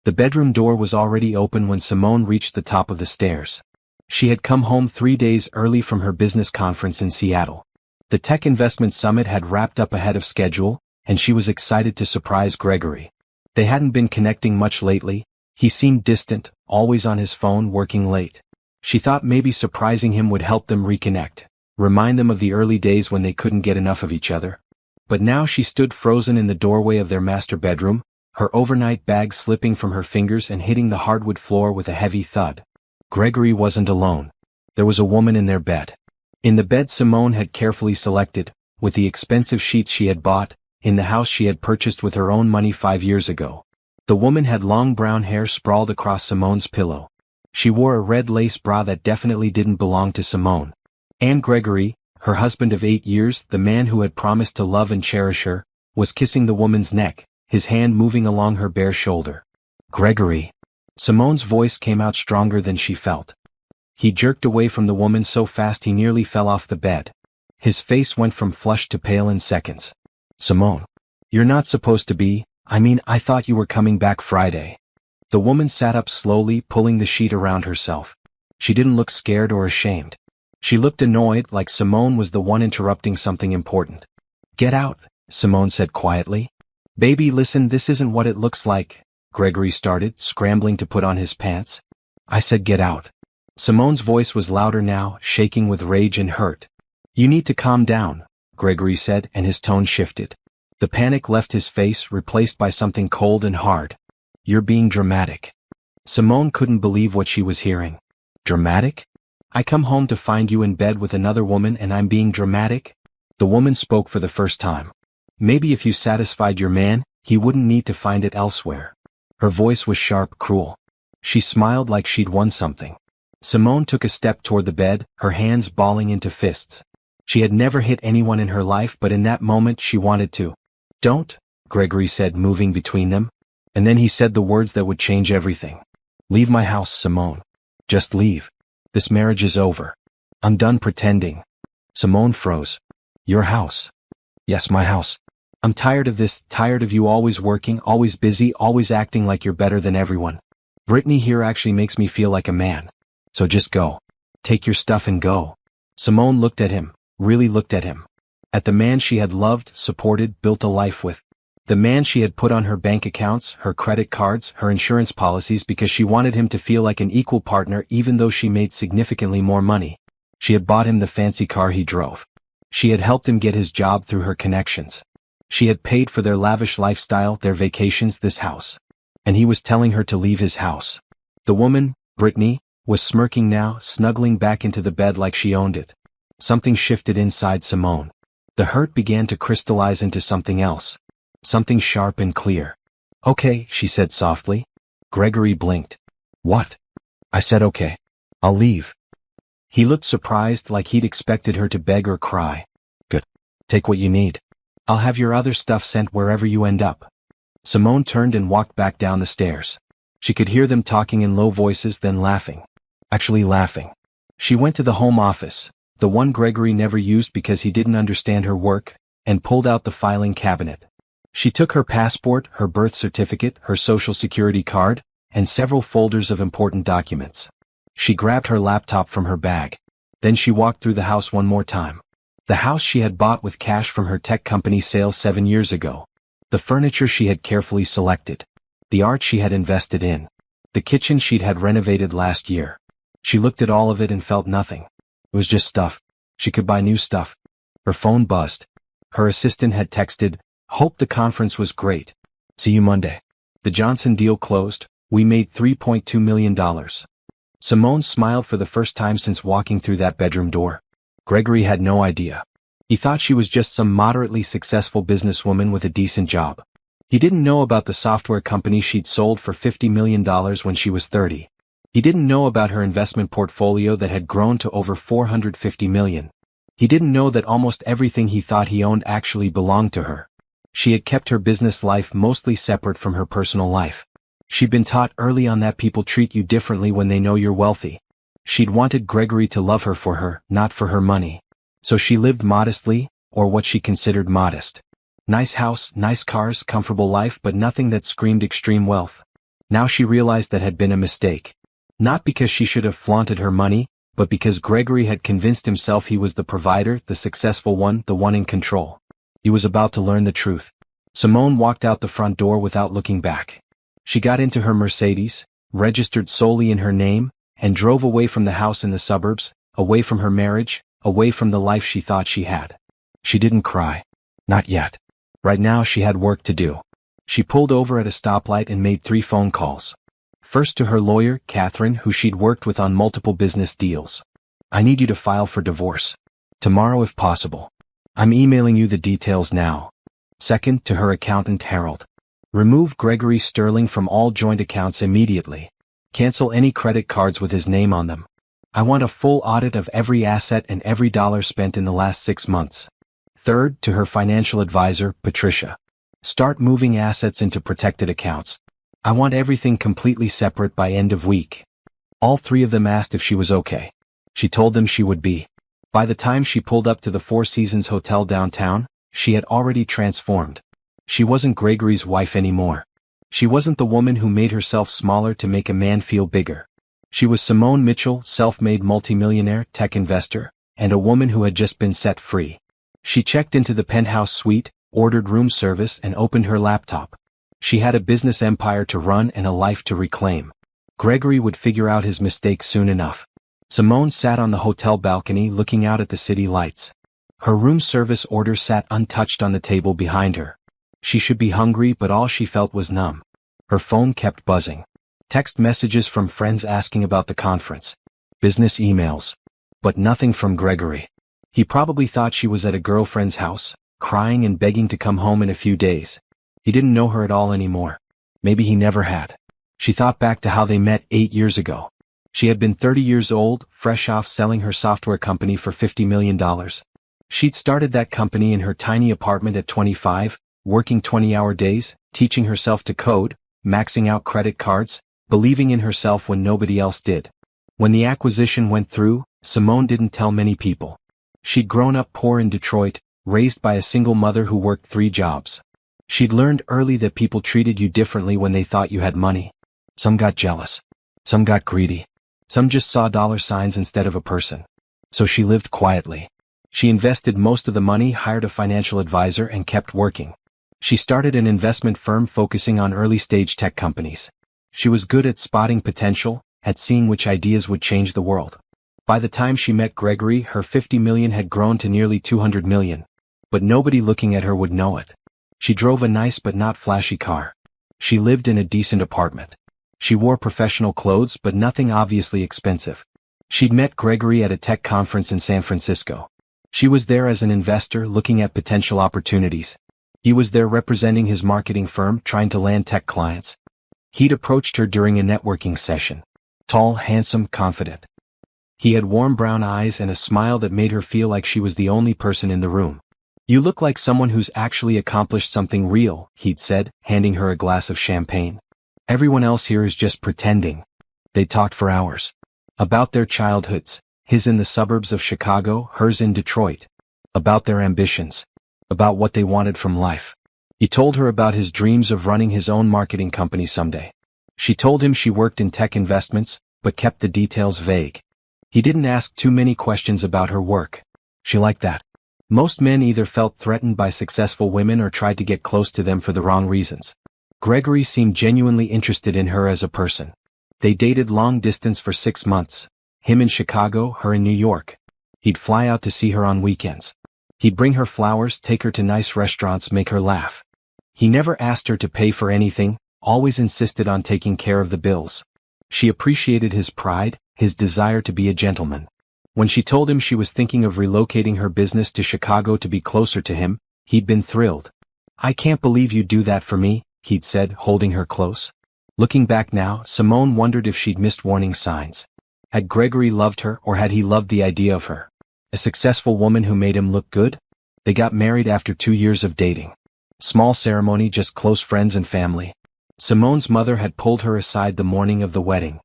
The bedroom door was already open when Simone reached the top of the stairs. She had come home 3 days early from her business conference in Seattle. The Tech Investment Summit had wrapped up ahead of schedule, and she was excited to surprise Gregory. They hadn't been connecting much lately. He seemed distant, always on his phone working late. She thought maybe surprising him would help them reconnect, remind them of the early days when they couldn't get enough of each other. But now she stood frozen in the doorway of their master bedroom, her overnight bag slipping from her fingers and hitting the hardwood floor with a heavy thud. Gregory wasn't alone. There was a woman in their bed. In the bed Simone had carefully selected, with the expensive sheets she had bought, in the house she had purchased with her own money 5 years ago. The woman had long brown hair sprawled across Simone's pillow. She wore a red lace bra that definitely didn't belong to Simone. And Gregory, her husband of 8 years, the man who had promised to love and cherish her, was kissing the woman's neck, his hand moving along her bare shoulder. Gregory. Simone's voice came out stronger than she felt. He jerked away from the woman so fast he nearly fell off the bed. His face went from flushed to pale in seconds. Simone. You're not supposed to be, I thought you were coming back Friday. The woman sat up slowly, pulling the sheet around herself. She didn't look scared or ashamed. She looked annoyed, like Simone was the one interrupting something important. Get out, Simone said quietly. Baby, listen, this isn't what it looks like, Gregory started, scrambling to put on his pants. I said get out. Simone's voice was louder now, shaking with rage and hurt. You need to calm down, Gregory said, and his tone shifted. The panic left his face, replaced by something cold and hard. You're being dramatic. Simone couldn't believe what she was hearing. Dramatic? I come home to find you in bed with another woman and I'm being dramatic? The woman spoke for the first time. Maybe if you satisfied your man, he wouldn't need to find it elsewhere. Her voice was sharp, cruel. She smiled like she'd won something. Simone took a step toward the bed, her hands balling into fists. She had never hit anyone in her life, but in that moment she wanted to. Don't, Gregory said, moving between them. And then he said the words that would change everything. Leave my house, Simone. Just leave. This marriage is over. I'm done pretending. Simone froze. Your house. Yes, my house. I'm tired of this, tired of you always working, always busy, always acting like you're better than everyone. Brittany here actually makes me feel like a man. So just go. Take your stuff and go. Simone looked at him, really looked at him. At the man she had loved, supported, built a life with. The man she had put on her bank accounts, her credit cards, her insurance policies because she wanted him to feel like an equal partner even though she made significantly more money. She had bought him the fancy car he drove. She had helped him get his job through her connections. She had paid for their lavish lifestyle, their vacations, this house. And he was telling her to leave his house. The woman, Brittany, was smirking now, snuggling back into the bed like she owned it. Something shifted inside Simone. The hurt began to crystallize into something else. Something sharp and clear. Okay, she said softly. Gregory blinked. What? I said okay. I'll leave. He looked surprised, like he'd expected her to beg or cry. Good. Take what you need. I'll have your other stuff sent wherever you end up. Simone turned and walked back down the stairs. She could hear them talking in low voices, then laughing. Actually laughing. She went to the home office, the one Gregory never used because he didn't understand her work, and pulled out the filing cabinet. She took her passport, her birth certificate, her social security card, and several folders of important documents. She grabbed her laptop from her bag. Then she walked through the house one more time. The house she had bought with cash from her tech company sale 7 years ago. The furniture she had carefully selected. The art she had invested in. The kitchen she'd had renovated last year. She looked at all of it and felt nothing. It was just stuff. She could buy new stuff. Her phone buzzed. Her assistant had texted, "Hope the conference was great. See you Monday. The Johnson deal closed. We made $3.2 million. Simone smiled for the first time since walking through that bedroom door. Gregory had no idea. He thought she was just some moderately successful businesswoman with a decent job. He didn't know about the software company she'd sold for $50 million when she was 30. He didn't know about her investment portfolio that had grown to over $450 million. He didn't know that almost everything he thought he owned actually belonged to her. She had kept her business life mostly separate from her personal life. She'd been taught early on that people treat you differently when they know you're wealthy. She'd wanted Gregory to love her for her, not for her money. So she lived modestly, or what she considered modest. Nice house, nice cars, comfortable life, but nothing that screamed extreme wealth. Now she realized that had been a mistake. Not because she should have flaunted her money, but because Gregory had convinced himself he was the provider, the successful one, the one in control. He was about to learn the truth. Simone walked out the front door without looking back. She got into her Mercedes, registered solely in her name, and drove away from the house in the suburbs, away from her marriage, away from the life she thought she had. She didn't cry. Not yet. Right now she had work to do. She pulled over at a stoplight and made 3 phone calls. First to her lawyer, Catherine, who she'd worked with on multiple business deals. I need you to file for divorce. Tomorrow if possible. I'm emailing you the details now. Second to her accountant, Harold. Remove Gregory Sterling from all joint accounts immediately. Cancel any credit cards with his name on them. I want a full audit of every asset and every dollar spent in the last 6 months. Third to her financial advisor, Patricia. Start moving assets into protected accounts. I want everything completely separate by end of week. All 3 of them asked if she was okay. She told them she would be. By the time she pulled up to the Four Seasons Hotel downtown, she had already transformed. She wasn't Gregory's wife anymore. She wasn't the woman who made herself smaller to make a man feel bigger. She was Simone Mitchell, self-made multimillionaire, tech investor, and a woman who had just been set free. She checked into the penthouse suite, ordered room service, and opened her laptop. She had a business empire to run and a life to reclaim. Gregory would figure out his mistake soon enough. Simone sat on the hotel balcony looking out at the city lights. Her room service order sat untouched on the table behind her. She should be hungry, but all she felt was numb. Her phone kept buzzing. Text messages from friends asking about the conference. Business emails. But nothing from Gregory. He probably thought she was at a girlfriend's house, crying and begging to come home in a few days. He didn't know her at all anymore. Maybe he never had. She thought back to how they met 8 years ago. She had been 30 years old, fresh off selling her software company for $50 million. She'd started that company in her tiny apartment at 25, working 20-hour days, teaching herself to code, maxing out credit cards, believing in herself when nobody else did. When the acquisition went through, Simone didn't tell many people. She'd grown up poor in Detroit, raised by a single mother who worked 3 jobs. She'd learned early that people treated you differently when they thought you had money. Some got jealous. Some got greedy. Some just saw dollar signs instead of a person. So she lived quietly. She invested most of the money, hired a financial advisor, and kept working. She started an investment firm focusing on early-stage tech companies. She was good at spotting potential, at seeing which ideas would change the world. By the time she met Gregory, her $50 million had grown to nearly $200 million. But nobody looking at her would know it. She drove a nice but not flashy car. She lived in a decent apartment. She wore professional clothes but nothing obviously expensive. She'd met Gregory at a tech conference in San Francisco. She was there as an investor looking at potential opportunities. He was there representing his marketing firm trying to land tech clients. He'd approached her during a networking session. Tall, handsome, confident. He had warm brown eyes and a smile that made her feel like she was the only person in the room. You look like someone who's actually accomplished something real, he'd said, handing her a glass of champagne. Everyone else here is just pretending. They talked for hours. About their childhoods, his in the suburbs of Chicago, hers in Detroit. About their ambitions. About what they wanted from life. He told her about his dreams of running his own marketing company someday. She told him she worked in tech investments, but kept the details vague. He didn't ask too many questions about her work. She liked that. Most men either felt threatened by successful women or tried to get close to them for the wrong reasons. Gregory seemed genuinely interested in her as a person. They dated long distance for 6 months. Him in Chicago, her in New York. He'd fly out to see her on weekends. He'd bring her flowers, take her to nice restaurants, make her laugh. He never asked her to pay for anything, always insisted on taking care of the bills. She appreciated his pride, his desire to be a gentleman. When she told him she was thinking of relocating her business to Chicago to be closer to him, he'd been thrilled. I can't believe you'd do that for me, he'd said, holding her close. Looking back now, Simone wondered if she'd missed warning signs. Had Gregory loved her or had he loved the idea of her? A successful woman who made him look good? They got married after 2 years of dating. Small ceremony, just close friends and family. Simone's mother had pulled her aside the morning of the wedding.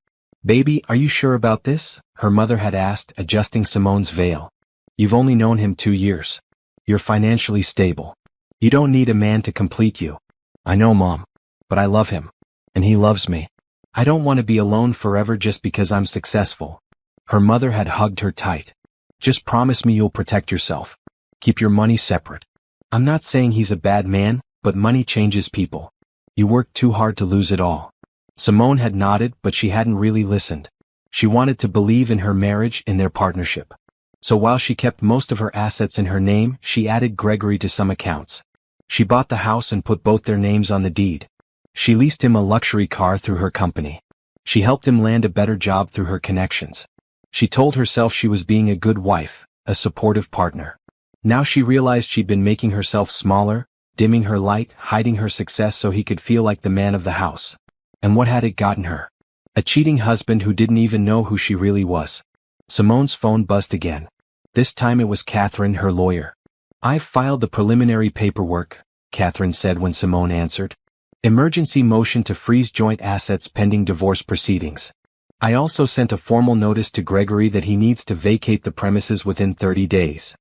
Baby, are you sure about this? Her mother had asked, adjusting Simone's veil. You've only known him 2 years. You're financially stable. You don't need a man to complete you. I know, Mom. But I love him. And he loves me. I don't want to be alone forever just because I'm successful. Her mother had hugged her tight. Just promise me you'll protect yourself. Keep your money separate. I'm not saying he's a bad man, but money changes people. You worked too hard to lose it all. Simone had nodded, but she hadn't really listened. She wanted to believe in her marriage, in their partnership. So while she kept most of her assets in her name, she added Gregory to some accounts. She bought the house and put both their names on the deed. She leased him a luxury car through her company. She helped him land a better job through her connections. She told herself she was being a good wife, a supportive partner. Now she realized she'd been making herself smaller, dimming her light, hiding her success so he could feel like the man of the house. And what had it gotten her? A cheating husband who didn't even know who she really was. Simone's phone buzzed again. This time it was Catherine, her lawyer. "I've filed the preliminary paperwork," Catherine said when Simone answered. "Emergency motion to freeze joint assets pending divorce proceedings. I also sent a formal notice to Gregory that he needs to vacate the premises within 30 days.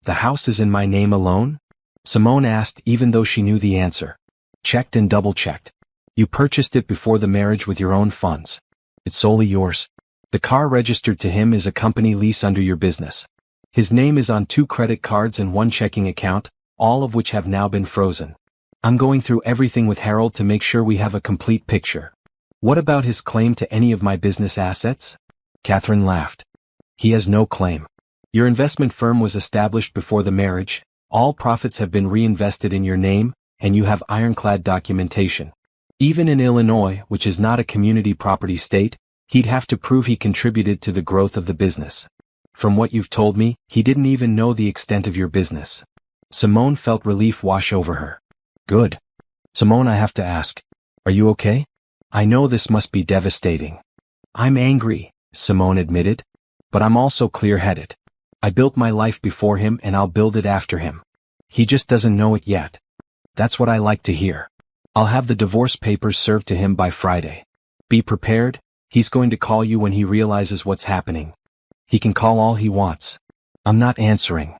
The house is in my name alone?" Simone asked, even though she knew the answer. "Checked and double-checked. You purchased it before the marriage with your own funds. It's solely yours. The car registered to him is a company lease under your business. His name is on 2 credit cards and 1 checking account, all of which have now been frozen. I'm going through everything with Harold to make sure we have a complete picture. What about his claim to any of my business assets?" Catherine laughed. "He has no claim. Your investment firm was established before the marriage, all profits have been reinvested in your name, and you have ironclad documentation. Even in Illinois, which is not a community property state, he'd have to prove he contributed to the growth of the business. From what you've told me, he didn't even know the extent of your business." Simone felt relief wash over her. "Good. Simone, I have to ask, are you okay? I know this must be devastating." "I'm angry," Simone admitted, "but I'm also clear-headed. I built my life before him and I'll build it after him. He just doesn't know it yet. That's what I like to hear. I'll have the divorce papers served to him by Friday. Be prepared, he's going to call you when he realizes what's happening. He can call all he wants." "I'm not answering."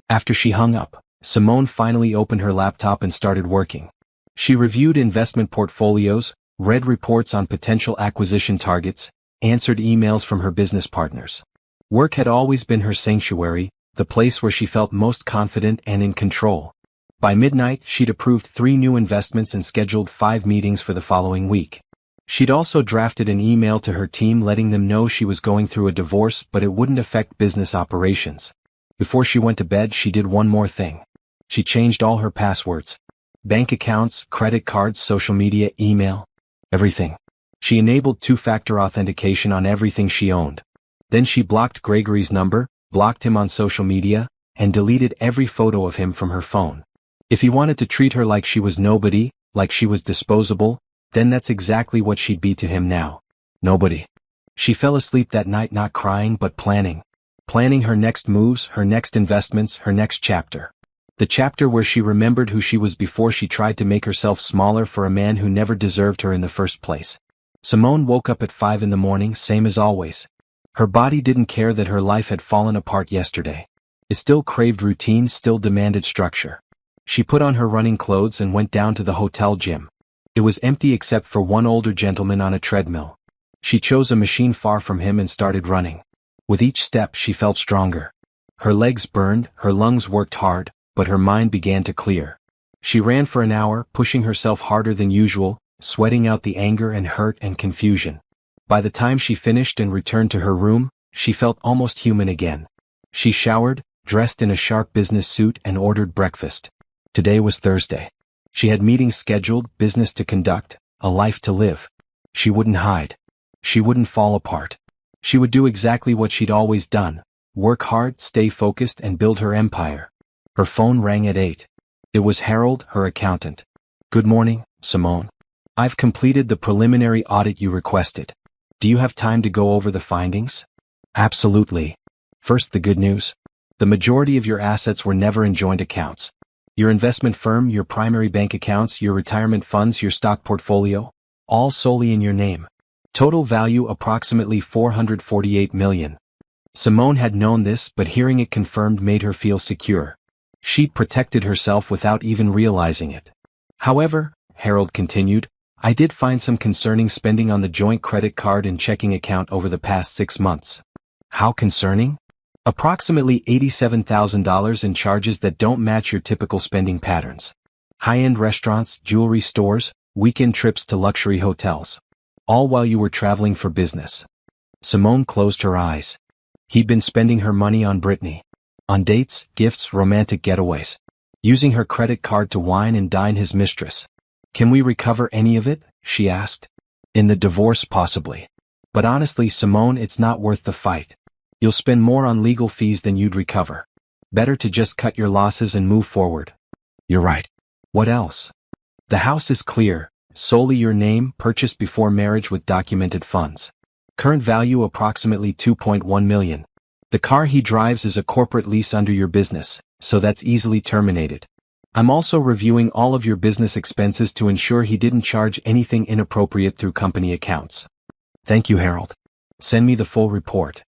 After she hung up, Simone finally opened her laptop and started working. She reviewed investment portfolios, read reports on potential acquisition targets, answered emails from her business partners. Work had always been her sanctuary, the place where she felt most confident and in control. By midnight, she'd approved 3 new investments and scheduled 5 meetings for the following week. She'd also drafted an email to her team letting them know she was going through a divorce but it wouldn't affect business operations. Before she went to bed, she did one more thing. She changed all her passwords. Bank accounts, credit cards, social media, email. Everything. She enabled 2-factor authentication on everything she owned. Then she blocked Gregory's number, blocked him on social media, and deleted every photo of him from her phone. If he wanted to treat her like she was nobody, like she was disposable, then that's exactly what she'd be to him now. Nobody. She fell asleep that night not crying but planning. Planning her next moves, her next investments, her next chapter. The chapter where she remembered who she was before she tried to make herself smaller for a man who never deserved her in the first place. Simone woke up at 5 in the morning, same as always. Her body didn't care that her life had fallen apart yesterday. It still craved routine, still demanded structure. She put on her running clothes and went down to the hotel gym. It was empty except for one older gentleman on a treadmill. She chose a machine far from him and started running. With each step she felt stronger. Her legs burned, her lungs worked hard, but her mind began to clear. She ran for an hour, pushing herself harder than usual, sweating out the anger and hurt and confusion. By the time she finished and returned to her room, she felt almost human again. She showered, dressed in a sharp business suit and ordered breakfast. Today was Thursday. She had meetings scheduled, business to conduct, a life to live. She wouldn't hide. She wouldn't fall apart. She would do exactly what she'd always done, work hard, stay focused and build her empire. Her phone rang at 8. It was Harold, her accountant. "Good morning, Simone. I've completed the preliminary audit you requested. Do you have time to go over the findings?" "Absolutely. First, the good news. The majority of your assets were never in joint accounts. Your investment firm, your primary bank accounts, your retirement funds, your stock portfolio, all solely in your name. Total value approximately $448 million. Simone had known this, but hearing it confirmed made her feel secure. She'd protected herself without even realizing it. "However," Harold continued, I did find some concerning spending on the joint credit card and checking account over the past 6 months. How concerning? Approximately $87,000 in charges that don't match your typical spending patterns. High-end restaurants, jewelry stores, weekend trips to luxury hotels. All while you were traveling for business. Simone closed her eyes. He'd been spending her money on Brittany. On dates, gifts, romantic getaways. Using her credit card to wine and dine his mistress. Can we recover any of it? She asked. In the divorce, possibly. But honestly, Simone, it's not worth the fight. You'll spend more on legal fees than you'd recover. Better to just cut your losses and move forward. You're right. What else? The house is clear, solely your name, purchased before marriage with documented funds. Current value approximately $2.1 million. The car he drives is a corporate lease under your business, so that's easily terminated. I'm also reviewing all of your business expenses to ensure he didn't charge anything inappropriate through company accounts. Thank you, Harold. Send me the full report.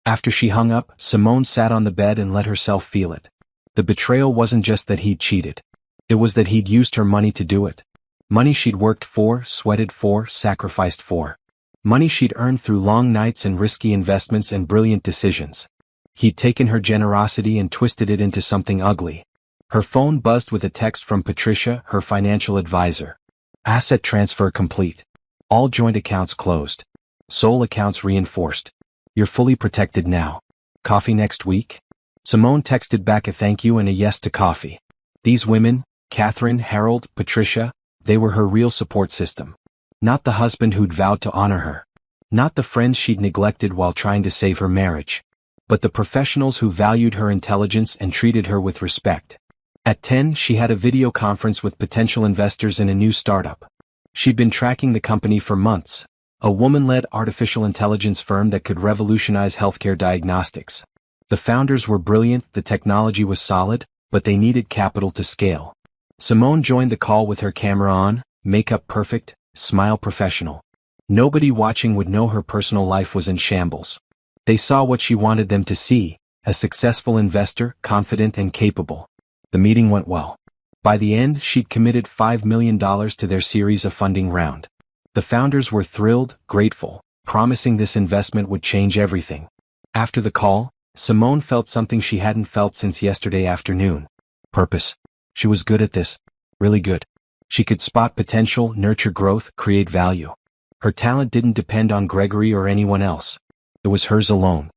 After she hung up, Simone sat on the bed and let herself feel it. The betrayal wasn't just that he'd cheated. It was that he'd used her money to do it. Money she'd worked for, sweated for, sacrificed for. Money she'd earned through long nights and risky investments and brilliant decisions. He'd taken her generosity and twisted it into something ugly. Her phone buzzed with a text from Patricia, her financial advisor. Asset transfer complete. All joint accounts closed. Sole accounts reinforced. You're fully protected now. Coffee next week? Simone texted back a thank you and a yes to coffee. These women, Catherine, Harold, Patricia, they were her real support system. Not the husband who'd vowed to honor her. Not the friends she'd neglected while trying to save her marriage. But the professionals who valued her intelligence and treated her with respect. At 10, she had a video conference with potential investors in a new startup. She'd been tracking the company for months. A woman-led artificial intelligence firm that could revolutionize healthcare diagnostics. The founders were brilliant, the technology was solid, but they needed capital to scale. Simone joined the call with her camera on, makeup perfect, smile professional. Nobody watching would know her personal life was in shambles. They saw what she wanted them to see, a successful investor, confident and capable. The meeting went well. By the end, she'd committed $5 million to their series of funding round. The founders were thrilled, grateful, promising this investment would change everything. After the call, Simone felt something she hadn't felt since yesterday afternoon. Purpose. She was good at this. Really good. She could spot potential, nurture growth, create value. Her talent didn't depend on Gregory or anyone else. It was hers alone.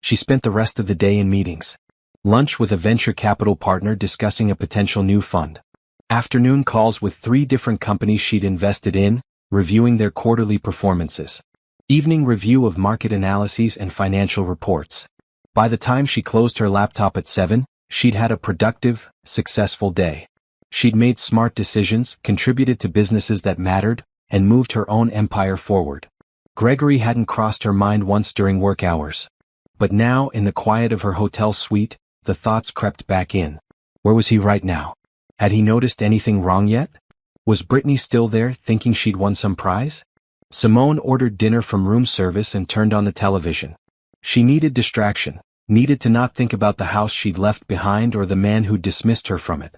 She spent the rest of the day in meetings. Lunch with a venture capital partner discussing a potential new fund. Afternoon calls with 3 different companies she'd invested in, reviewing their quarterly performances. Evening review of market analyses and financial reports. By the time she closed her laptop at 7, she'd had a productive, successful day. She'd made smart decisions, contributed to businesses that mattered, and moved her own empire forward. Gregory hadn't crossed her mind once during work hours. But now, in the quiet of her hotel suite, the thoughts crept back in. Where was he right now? Had he noticed anything wrong yet? Was Brittany still there, thinking she'd won some prize? Simone ordered dinner from room service and turned on the television. She needed distraction, needed to not think about the house she'd left behind or the man who'd dismissed her from it.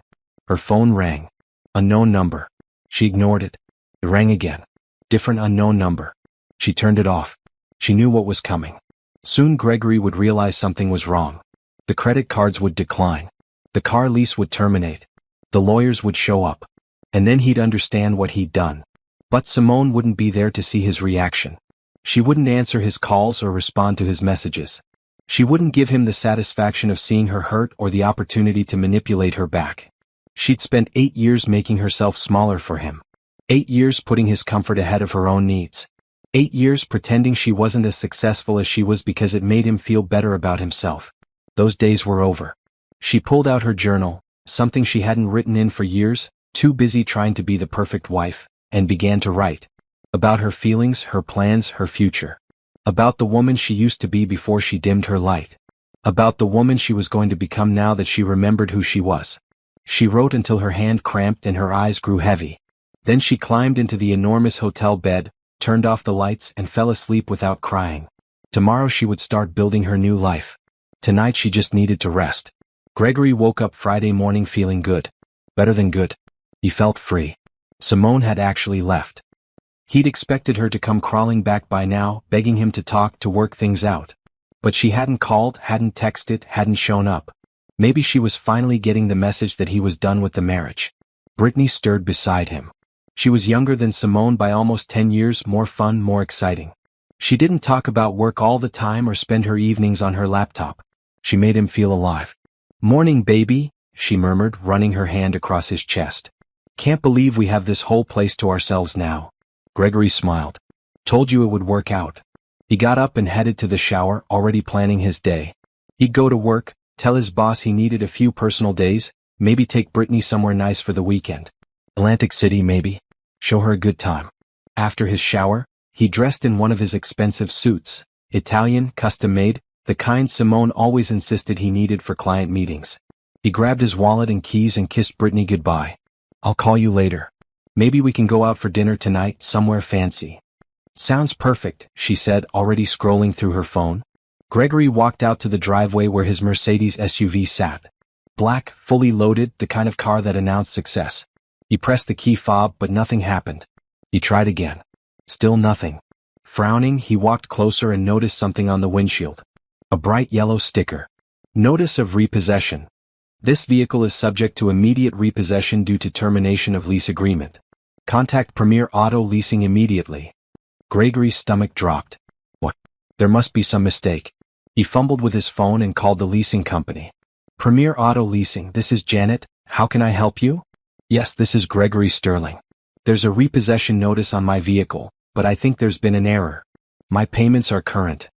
Her phone rang. Unknown number. She ignored it. It rang again. Different unknown number. She turned it off. She knew what was coming. Soon Gregory would realize something was wrong. The credit cards would decline. The car lease would terminate. The lawyers would show up. And then he'd understand what he'd done. But Simone wouldn't be there to see his reaction. She wouldn't answer his calls or respond to his messages. She wouldn't give him the satisfaction of seeing her hurt or the opportunity to manipulate her back. She'd spent 8 years making herself smaller for him. 8 years putting his comfort ahead of her own needs. 8 years pretending she wasn't as successful as she was because it made him feel better about himself. Those days were over. She pulled out her journal, something she hadn't written in for years, too busy trying to be the perfect wife, and began to write. About her feelings, her plans, her future. About the woman she used to be before she dimmed her light. About the woman she was going to become now that she remembered who she was. She wrote until her hand cramped and her eyes grew heavy. Then she climbed into the enormous hotel bed, turned off the lights and fell asleep without crying. Tomorrow she would start building her new life. Tonight she just needed to rest. Gregory woke up Friday morning feeling good. Better than good. He felt free. Simone had actually left. He'd expected her to come crawling back by now, begging him to talk, to work things out. But she hadn't called, hadn't texted, hadn't shown up. Maybe she was finally getting the message that he was done with the marriage. Brittany stirred beside him. She was younger than Simone by almost 10 years, more fun, more exciting. She didn't talk about work all the time or spend her evenings on her laptop. She made him feel alive. "Morning, baby," she murmured, running her hand across his chest. "Can't believe we have this whole place to ourselves now." Gregory smiled. "Told you it would work out." He got up and headed to the shower, already planning his day. He'd go to work, tell his boss he needed a few personal days, maybe take Brittany somewhere nice for the weekend. Atlantic City maybe. Show her a good time. After his shower, he dressed in one of his expensive suits, Italian, custom-made, the kind Simone always insisted he needed for client meetings. He grabbed his wallet and keys and kissed Brittany goodbye. "I'll call you later. Maybe we can go out for dinner tonight, somewhere fancy." "Sounds perfect," she said, already scrolling through her phone. Gregory walked out to the driveway where his Mercedes SUV sat. Black, fully loaded, the kind of car that announced success. He pressed the key fob, but nothing happened. He tried again. Still nothing. Frowning, he walked closer and noticed something on the windshield. A bright yellow sticker. Notice of repossession. This vehicle is subject to immediate repossession due to termination of lease agreement. Contact Premier Auto Leasing immediately. Gregory's stomach dropped. What? There must be some mistake. He fumbled with his phone and called the leasing company. "Premier Auto Leasing, this is Janet. How can I help you?" "Yes, this is Gregory Sterling. There's a repossession notice on my vehicle, but I think there's been an error. My payments are current."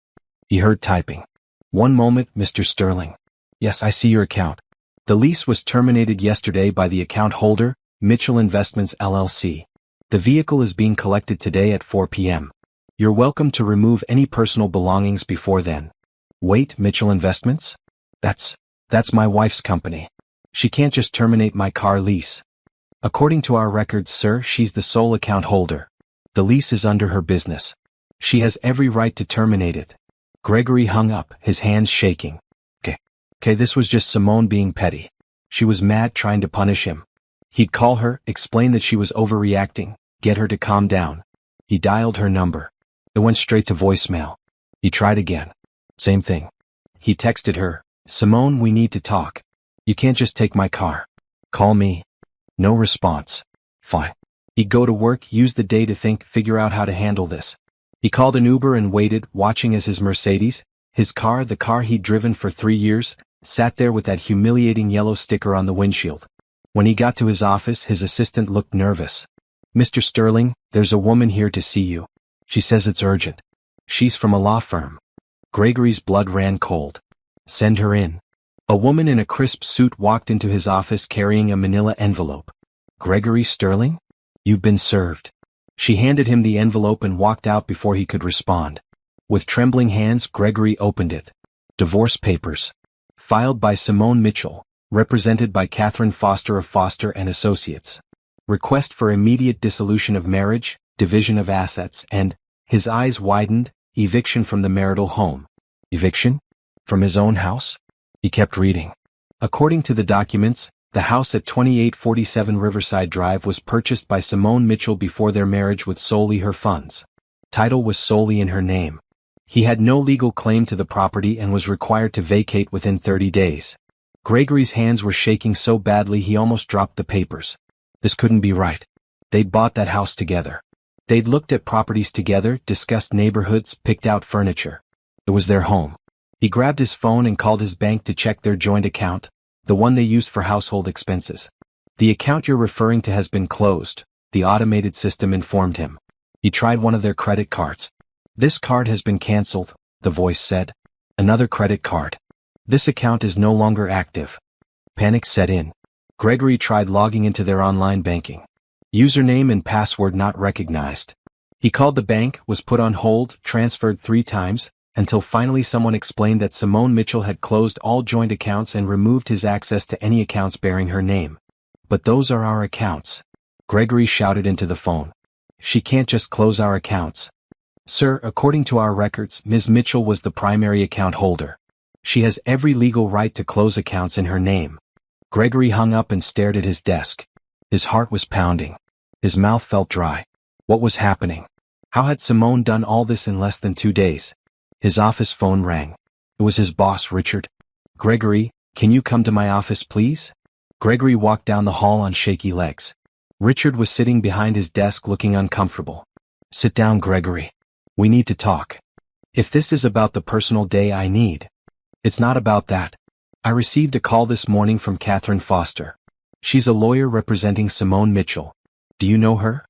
He heard typing. "One moment, Mr. Sterling. Yes, I see your account. The lease was terminated yesterday by the account holder, Mitchell Investments LLC. The vehicle is being collected today at 4 p.m. You're welcome to remove any personal belongings before then." "Wait, Mitchell Investments? That's my wife's company. She can't just terminate my car lease." "According to our records, sir, she's the sole account holder. The lease is under her business. She has every right to terminate it." Gregory hung up, his hands shaking. Okay, this was just Simone being petty. She was mad, trying to punish him. He'd call her, explain that she was overreacting, get her to calm down. He dialed her number. It went straight to voicemail. He tried again. Same thing. He texted her, "Simone, we need to talk. You can't just take my car. Call me." No response. Fine. He'd go to work, use the day to think, figure out how to handle this. He called an Uber and waited, watching as his Mercedes, his car, the car he'd driven for 3 years, sat there with that humiliating yellow sticker on the windshield. When he got to his office, his assistant looked nervous. "Mr. Sterling, there's a woman here to see you. She says it's urgent. She's from a law firm." Gregory's blood ran cold. "Send her in." A woman in a crisp suit walked into his office carrying a manila envelope. "Gregory Sterling? You've been served." She handed him the envelope and walked out before he could respond. With trembling hands, Gregory opened it. Divorce papers. Filed by Simone Mitchell, represented by Catherine Foster of Foster and Associates. Request for immediate dissolution of marriage, division of assets, and, his eyes widened, eviction from the marital home. Eviction? From his own house? He kept reading. According to the documents, the house at 2847 Riverside Drive was purchased by Simone Mitchell before their marriage with solely her funds. Title was solely in her name. He had no legal claim to the property and was required to vacate within 30 days. Gregory's hands were shaking so badly he almost dropped the papers. This couldn't be right. They'd bought that house together. They'd looked at properties together, discussed neighborhoods, picked out furniture. It was their home. He grabbed his phone and called his bank to check their joint account, the one they used for household expenses. "The account you're referring to has been closed," the automated system informed him. He tried one of their credit cards. "This card has been canceled," the voice said. "Another credit card. This account is no longer active." Panic set in. Gregory tried logging into their online banking. Username and password not recognized. He called the bank, was put on hold, transferred 3 times, until finally someone explained that Simone Mitchell had closed all joint accounts and removed his access to any accounts bearing her name. "But those are our accounts," Gregory shouted into the phone. "She can't just close our accounts." "Sir, according to our records, Ms. Mitchell was the primary account holder. She has every legal right to close accounts in her name." Gregory hung up and stared at his desk. His heart was pounding. His mouth felt dry. What was happening? How had Simone done all this in less than 2 days? His office phone rang. It was his boss, Richard. Gregory, can you come to my office, please? Gregory walked down the hall on shaky legs. Richard was sitting behind his desk looking uncomfortable. Sit down, Gregory. We need to talk. If this is about the personal day I need. It's not about that. I received a call this morning from Catherine Foster. She's a lawyer representing Simone Mitchell. Do you know her?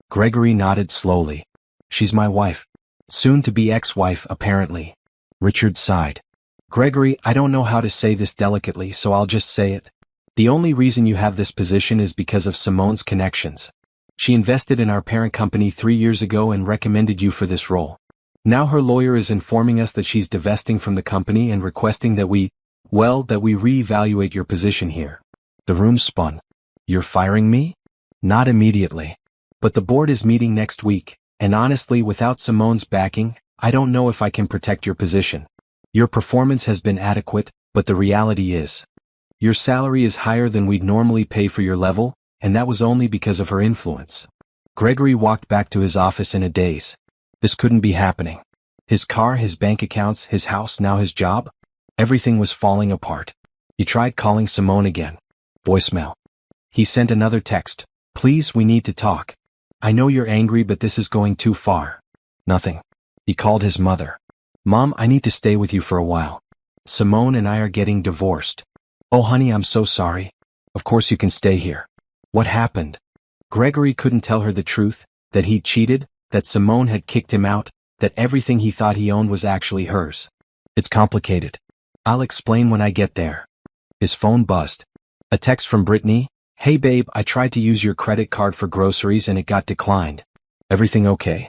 Gregory nodded slowly. She's my wife. Soon-to-be ex-wife, apparently. Richard sighed. Gregory, I don't know how to say this delicately, so I'll just say it. The only reason you have this position is because of Simone's connections. She invested in our parent company 3 years ago and recommended you for this role. Now her lawyer is informing us that she's divesting from the company and requesting that we reevaluate your position here. The room spun. You're firing me? Not immediately. But the board is meeting next week, and honestly, without Simone's backing, I don't know if I can protect your position. Your performance has been adequate, but the reality is, your salary is higher than we'd normally pay for your level, and that was only because of her influence. Gregory walked back to his office in a daze. This couldn't be happening. His car, his bank accounts, his house, now his job? Everything was falling apart. He tried calling Simone again. Voicemail. He sent another text. Please, we need to talk. I know you're angry, but this is going too far. Nothing. He called his mother. Mom, I need to stay with you for a while. Simone and I are getting divorced. Oh honey, I'm so sorry. Of course you can stay here. What happened? Gregory couldn't tell her the truth, that he'd cheated, that Simone had kicked him out, that everything he thought he owned was actually hers. It's complicated. I'll explain when I get there. His phone buzzed. A text from Brittany. Hey babe, I tried to use your credit card for groceries and it got declined. Everything okay?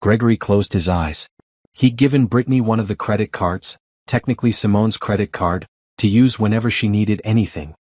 Gregory closed his eyes. He'd given Brittany one of the credit cards, technically Simone's credit card, to use whenever she needed anything.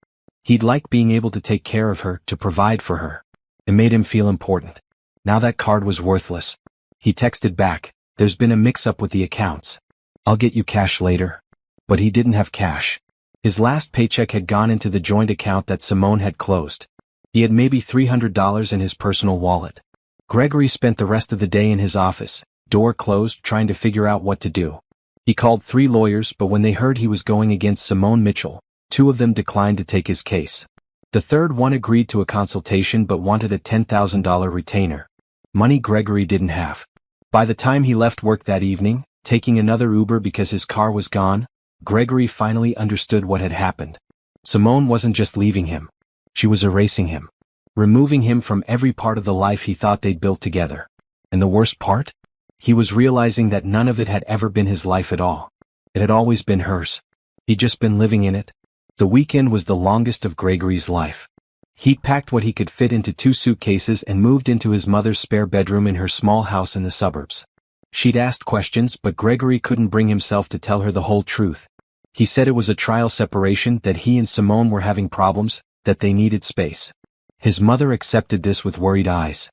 He'd like being able to take care of her, to provide for her. It made him feel important. Now that card was worthless. He texted back, there's been a mix-up with the accounts. I'll get you cash later. But he didn't have cash. His last paycheck had gone into the joint account that Simone had closed. He had maybe $300 in his personal wallet. Gregory spent the rest of the day in his office, door closed, trying to figure out what to do. He called 3 lawyers, but when they heard he was going against Simone Mitchell, 2 of them declined to take his case. The third one agreed to a consultation but wanted a $10,000 retainer. Money Gregory didn't have. By the time he left work that evening, taking another Uber because his car was gone, Gregory finally understood what had happened. Simone wasn't just leaving him. She was erasing him. Removing him from every part of the life he thought they'd built together. And the worst part? He was realizing that none of it had ever been his life at all. It had always been hers. He'd just been living in it. The weekend was the longest of Gregory's life. He'd packed what he could fit into 2 suitcases and moved into his mother's spare bedroom in her small house in the suburbs. She'd asked questions, but Gregory couldn't bring himself to tell her the whole truth. He said it was a trial separation, that he and Simone were having problems, that they needed space. His mother accepted this with worried eyes.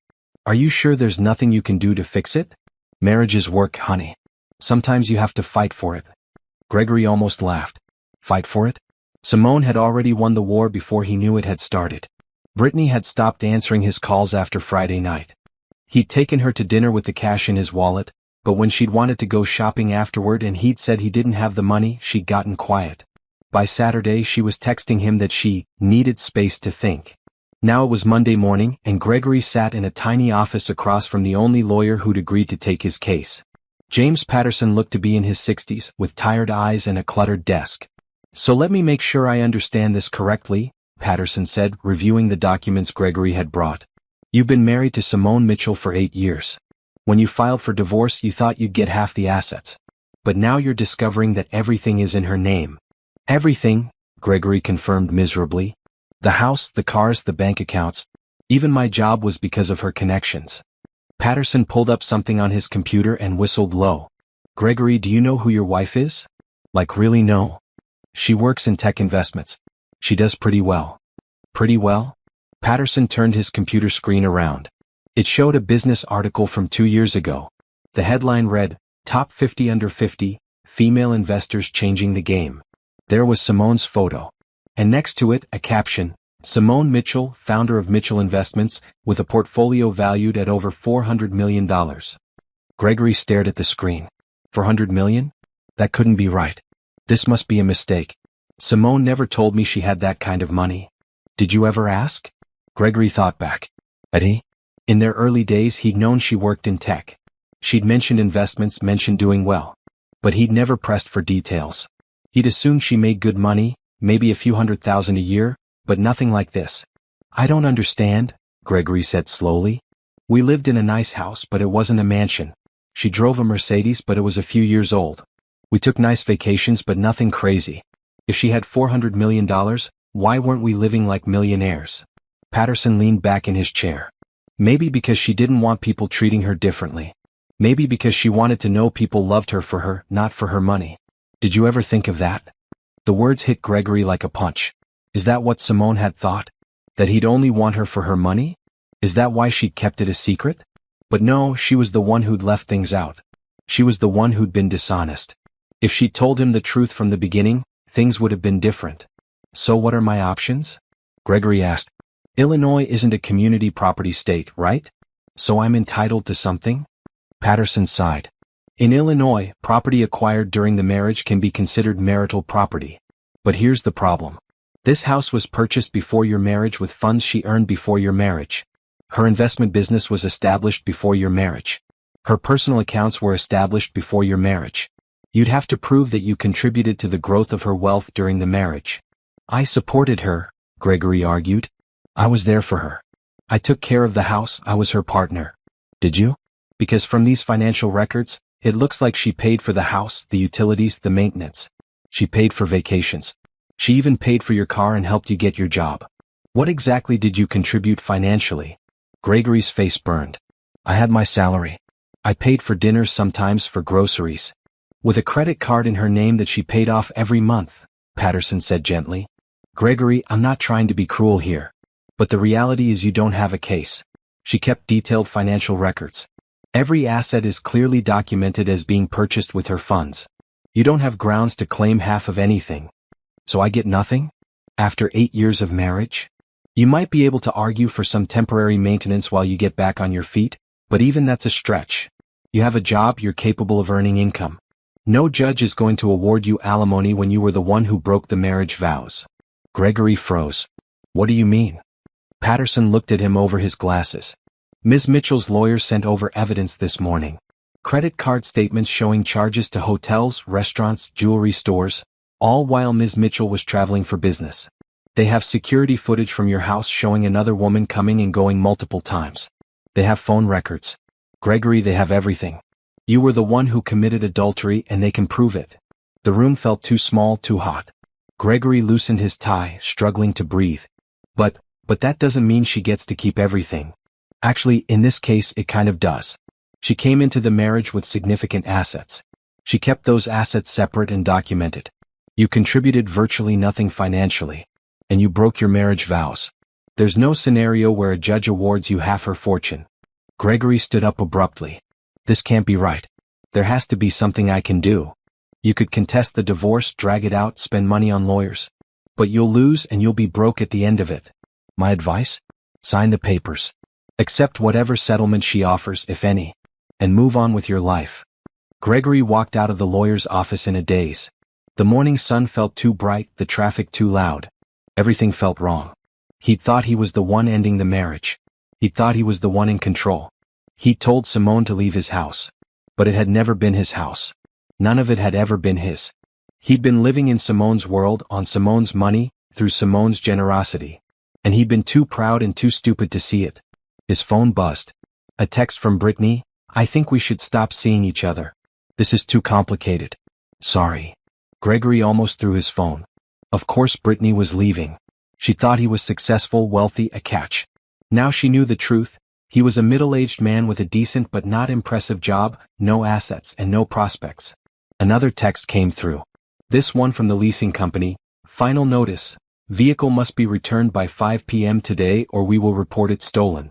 Are you sure there's nothing you can do to fix it? Marriage is work, honey. Sometimes you have to fight for it. Gregory almost laughed. Fight for it? Simone had already won the war before he knew it had started. Brittany had stopped answering his calls after Friday night. He'd taken her to dinner with the cash in his wallet, but when she'd wanted to go shopping afterward and he'd said he didn't have the money, she'd gotten quiet. By Saturday she was texting him that she needed space to think. Now it was Monday morning, and Gregory sat in a tiny office across from the only lawyer who'd agreed to take his case. James Patterson looked to be in his 60s, with tired eyes and a cluttered desk. So let me make sure I understand this correctly, Patterson said, reviewing the documents Gregory had brought. You've been married to Simone Mitchell for 8 years. When you filed for divorce, you thought you'd get half the assets. But now you're discovering that everything is in her name. Everything, Gregory confirmed miserably. The house, the cars, the bank accounts. Even my job was because of her connections. Patterson pulled up something on his computer and whistled low. Gregory, do you know who your wife is? Like really know? She works in tech investments. She does pretty well. Pretty well? Patterson turned his computer screen around. It showed a business article from 2 years ago. The headline read, Top 50 Under 50, Female Investors Changing the Game. There was Simone's photo. And next to it, a caption, Simone Mitchell, founder of Mitchell Investments, with a portfolio valued at over $400 million. Gregory stared at the screen. 400 million? That couldn't be right. This must be a mistake. Simone never told me she had that kind of money. Did you ever ask? Gregory thought back. Had he? In their early days he'd known she worked in tech. She'd mentioned investments, mentioned doing well. But he'd never pressed for details. He'd assumed she made good money, maybe a few $100,000 a year, but nothing like this. I don't understand, Gregory said slowly. We lived in a nice house, but it wasn't a mansion. She drove a Mercedes, but it was a few years old. We took nice vacations, but nothing crazy. If she had $400 million, why weren't we living like millionaires? Patterson leaned back in his chair. Maybe because she didn't want people treating her differently. Maybe because she wanted to know people loved her for her, not for her money. Did you ever think of that? The words hit Gregory like a punch. Is that what Simone had thought? That he'd only want her for her money? Is that why she'd kept it a secret? But no, she was the one who'd left things out. She was the one who'd been dishonest. If she'd told him the truth from the beginning, things would have been different. So what are my options? Gregory asked. Illinois isn't a community property state, right? So I'm entitled to something? Patterson sighed. In Illinois, property acquired during the marriage can be considered marital property. But here's the problem. This house was purchased before your marriage with funds she earned before your marriage. Her investment business was established before your marriage. Her personal accounts were established before your marriage. You'd have to prove that you contributed to the growth of her wealth during the marriage. I supported her, Gregory argued. I was there for her. I took care of the house, I was her partner. Did you? Because from these financial records, it looks like she paid for the house, the utilities, the maintenance. She paid for vacations. She even paid for your car and helped you get your job. What exactly did you contribute financially? Gregory's face burned. I had my salary. I paid for dinners, sometimes for groceries. With a credit card in her name that she paid off every month, Patterson said gently. Gregory, I'm not trying to be cruel here. But the reality is you don't have a case. She kept detailed financial records. Every asset is clearly documented as being purchased with her funds. You don't have grounds to claim half of anything. So I get nothing? After 8 years of marriage? You might be able to argue for some temporary maintenance while you get back on your feet, but even that's a stretch. You have a job, you're capable of earning income. No judge is going to award you alimony when you were the one who broke the marriage vows. Gregory froze. What do you mean? Patterson looked at him over his glasses. Ms. Mitchell's lawyer sent over evidence this morning. Credit card statements showing charges to hotels, restaurants, jewelry stores, all while Ms. Mitchell was traveling for business. They have security footage from your house showing another woman coming and going multiple times. They have phone records. Gregory, they have everything. You were the one who committed adultery and they can prove it. The room felt too small, too hot. Gregory loosened his tie, struggling to breathe. But that doesn't mean she gets to keep everything. Actually, in this case, it kind of does. She came into the marriage with significant assets. She kept those assets separate and documented. You contributed virtually nothing financially. And you broke your marriage vows. There's no scenario where a judge awards you half her fortune. Gregory stood up abruptly. This can't be right. There has to be something I can do. You could contest the divorce, drag it out, spend money on lawyers. But you'll lose and you'll be broke at the end of it. My advice? Sign the papers. Accept whatever settlement she offers, if any. And move on with your life. Gregory walked out of the lawyer's office in a daze. The morning sun felt too bright, the traffic too loud. Everything felt wrong. He'd thought he was the one ending the marriage. He'd thought he was the one in control. He'd told Simone to leave his house. But it had never been his house. None of it had ever been his. He'd been living in Simone's world, on Simone's money, through Simone's generosity. And he'd been too proud and too stupid to see it. His phone buzzed. A text from Brittany. I think we should stop seeing each other. This is too complicated. Sorry. Gregory almost threw his phone. Of course Brittany was leaving. She thought he was successful, wealthy, a catch. Now she knew the truth. He was a middle-aged man with a decent but not impressive job, no assets and no prospects. Another text came through. This one from the leasing company. Final notice. Vehicle must be returned by 5 p.m. today or we will report it stolen.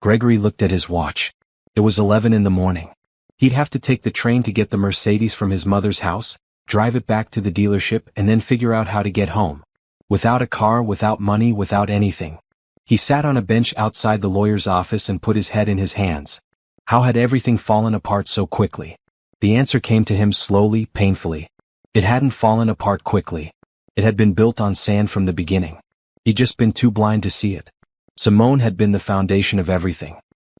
Gregory looked at his watch. It was 11 in the morning. He'd have to take the train to get the Mercedes from his mother's house, drive it back to the dealership and then figure out how to get home. Without a car, without money, without anything. He sat on a bench outside the lawyer's office and put his head in his hands. How had everything fallen apart so quickly? The answer came to him slowly, painfully. It hadn't fallen apart quickly. It had been built on sand from the beginning. He'd just been too blind to see it. Simone had been the foundation of everything.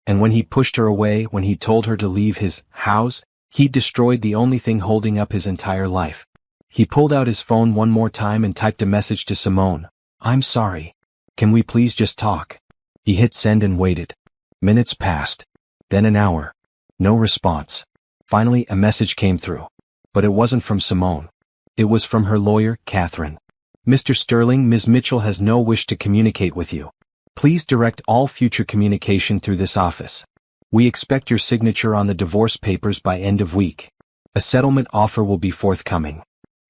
And when he pushed her away, when he told her to leave his house, he destroyed the only thing holding up his entire life. He pulled out his phone one more time and typed a message to Simone. "I'm sorry. Can we please just talk?" He hit send and waited. Minutes passed. Then an hour. No response. Finally, a message came through. But it wasn't from Simone. It was from her lawyer, Catherine. "Mr. Sterling, Ms. Mitchell has no wish to communicate with you. Please direct all future communication through this office. We expect your signature on the divorce papers by end of week. A settlement offer will be forthcoming."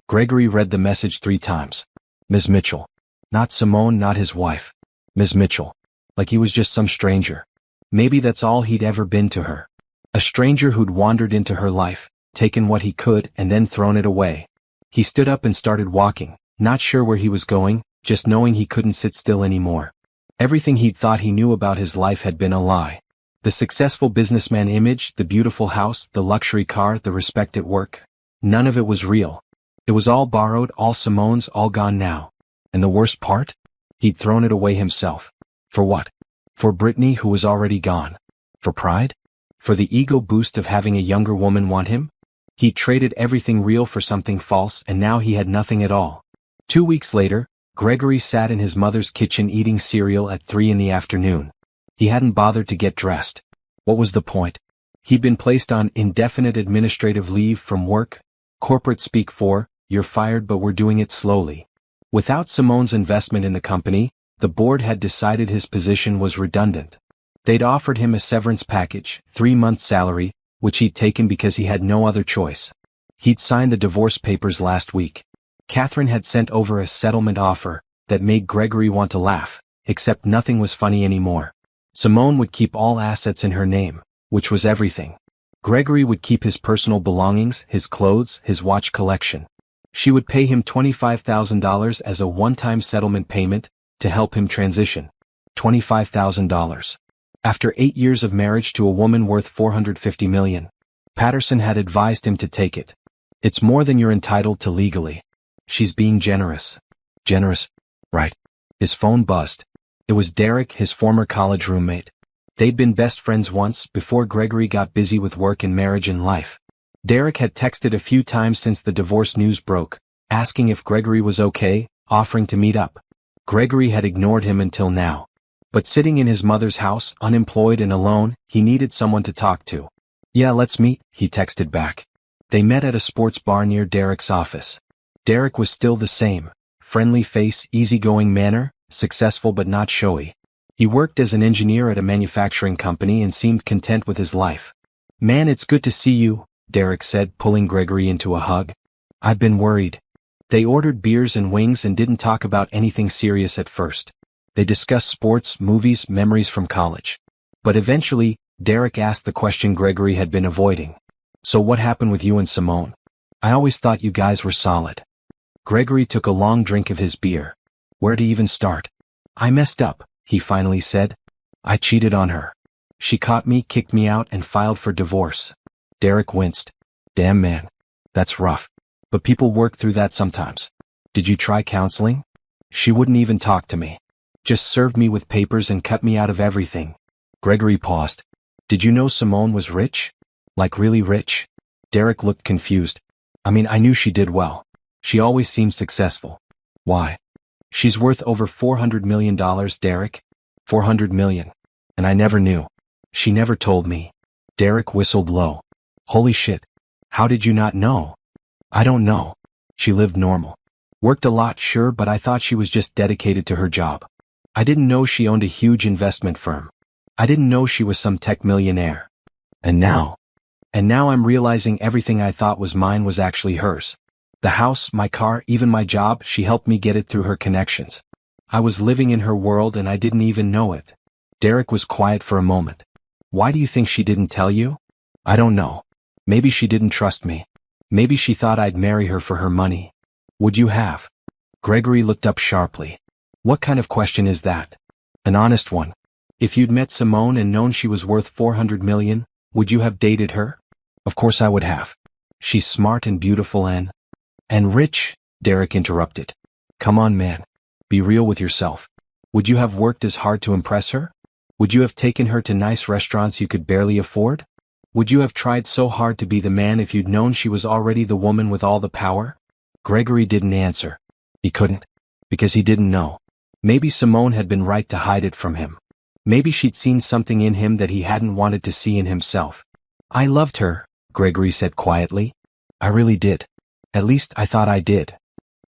Gregory read the message 3 times. Ms. Mitchell. Not Simone, not his wife. Ms. Mitchell. Like he was just some stranger. Maybe that's all he'd ever been to her. A stranger who'd wandered into her life, taken what he could, and then thrown it away. He stood up and started walking, not sure where he was going, just knowing he couldn't sit still anymore. Everything he'd thought he knew about his life had been a lie. The successful businessman image, the beautiful house, the luxury car, the respect at work. None of it was real. It was all borrowed, all Simone's, all gone now. And the worst part? He'd thrown it away himself. For what? For Brittany, who was already gone. For pride? For the ego boost of having a younger woman want him? He'd traded everything real for something false, and now he had nothing at all. 2 weeks later, Gregory sat in his mother's kitchen eating cereal at 3 in the afternoon. He hadn't bothered to get dressed. What was the point? He'd been placed on indefinite administrative leave from work. Corporate speak for, "You're fired, but we're doing it slowly." Without Simone's investment in the company, the board had decided his position was redundant. They'd offered him a severance package, 3 months' salary, which he'd taken because he had no other choice. He'd signed the divorce papers last week. Catherine had sent over a settlement offer that made Gregory want to laugh, except nothing was funny anymore. Simone would keep all assets in her name, which was everything. Gregory would keep his personal belongings, his clothes, his watch collection. She would pay him $25,000 as a one-time settlement payment to help him transition. $25,000. After 8 years of marriage to a woman worth $450 million. Patterson had advised him to take it. "It's more than you're entitled to legally. She's being generous." Generous? Right. His phone buzzed. It was Derek, his former college roommate. They'd been best friends once, before Gregory got busy with work and marriage and life. Derek had texted a few times since the divorce news broke, asking if Gregory was okay, offering to meet up. Gregory had ignored him until now. But sitting in his mother's house, unemployed and alone, he needed someone to talk to. "Yeah, let's meet," he texted back. They met at a sports bar near Derek's office. Derek was still the same. Friendly face, easygoing manner, successful but not showy. He worked as an engineer at a manufacturing company and seemed content with his life. "Man, it's good to see you," Derek said, pulling Gregory into a hug. "I've been worried." They ordered beers and wings and didn't talk about anything serious at first. They discussed sports, movies, memories from college. But eventually, Derek asked the question Gregory had been avoiding. "So what happened with you and Simone? I always thought you guys were solid." Gregory took a long drink of his beer. Where to even start? "I messed up," he finally said. "I cheated on her. She caught me, kicked me out, and filed for divorce." Derek winced. "Damn, man. That's rough. But people work through that sometimes. Did you try counseling?" "She wouldn't even talk to me. Just served me with papers and cut me out of everything." Gregory paused. "Did you know Simone was rich? Like really rich?" Derek looked confused. "I mean, I knew she did well. She always seemed successful." "Why?" "She's worth over $400 million, Derek. $400 million. And I never knew. She never told me." Derek whistled low. "Holy shit. How did you not know?" "I don't know. She lived normal. Worked a lot, sure, but I thought she was just dedicated to her job. I didn't know she owned a huge investment firm. I didn't know she was some tech millionaire. And now I'm realizing everything I thought was mine was actually hers. The house, my car, even my job, she helped me get it through her connections. I was living in her world and I didn't even know it." Derek was quiet for a moment. "Why do you think she didn't tell you?" "I don't know. Maybe she didn't trust me. Maybe she thought I'd marry her for her money." "Would you have?" Gregory looked up sharply. What kind of question is that? An honest one. If you'd met Simone and known she was worth 400 million, would you have dated her? Of course I would have. She's smart and beautiful and rich, Derek interrupted. Come on, man. Be real with yourself. Would you have worked as hard to impress her? Would you have taken her to nice restaurants you could barely afford? Would you have tried so hard to be the man if you'd known she was already the woman with all the power? Gregory didn't answer. He couldn't. Because he didn't know. Maybe Simone had been right to hide it from him. Maybe she'd seen something in him that he hadn't wanted to see in himself. I loved her, Gregory said quietly. I really did. At least I thought I did.